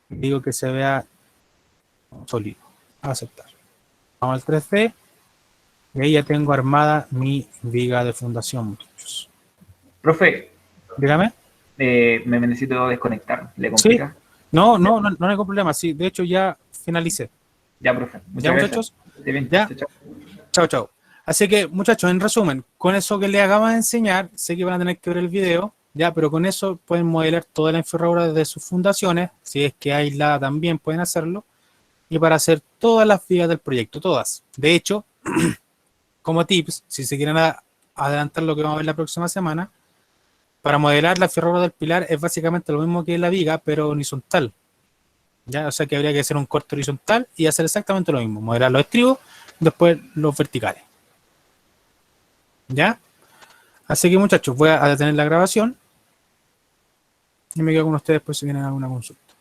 Speaker 1: Digo que se vea sólido. Aceptar. Vamos al 3D. Y ahí ya tengo armada mi viga de fundación, muchachos.
Speaker 5: Profe,
Speaker 1: Dígame.
Speaker 5: me necesito desconectar. ¿Le complica?
Speaker 1: Sí. No hay ningún problema. Sí, de hecho ya finalicé.
Speaker 5: Ya, profe.
Speaker 1: Ya, muchachos.
Speaker 5: Bien.
Speaker 1: Ya.
Speaker 5: Chao.
Speaker 1: Chao. Así que, muchachos, en resumen, con eso que les acabo de enseñar, sé que van a tener que ver el video, ya, pero con eso pueden modelar toda la enferradura de sus fundaciones, si es que aislada también pueden hacerlo, y para hacer todas las vigas del proyecto, todas. De hecho, como tips, si se quieren adelantar lo que vamos a ver la próxima semana, para modelar la ferradura del pilar es básicamente lo mismo que la viga, pero horizontal. ¿Ya? O sea que habría que hacer un corte horizontal y hacer exactamente lo mismo, modelar los estribos, después los verticales. ¿Ya? Así que, muchachos, voy a detener la grabación y me quedo con ustedes por si tienen alguna consulta.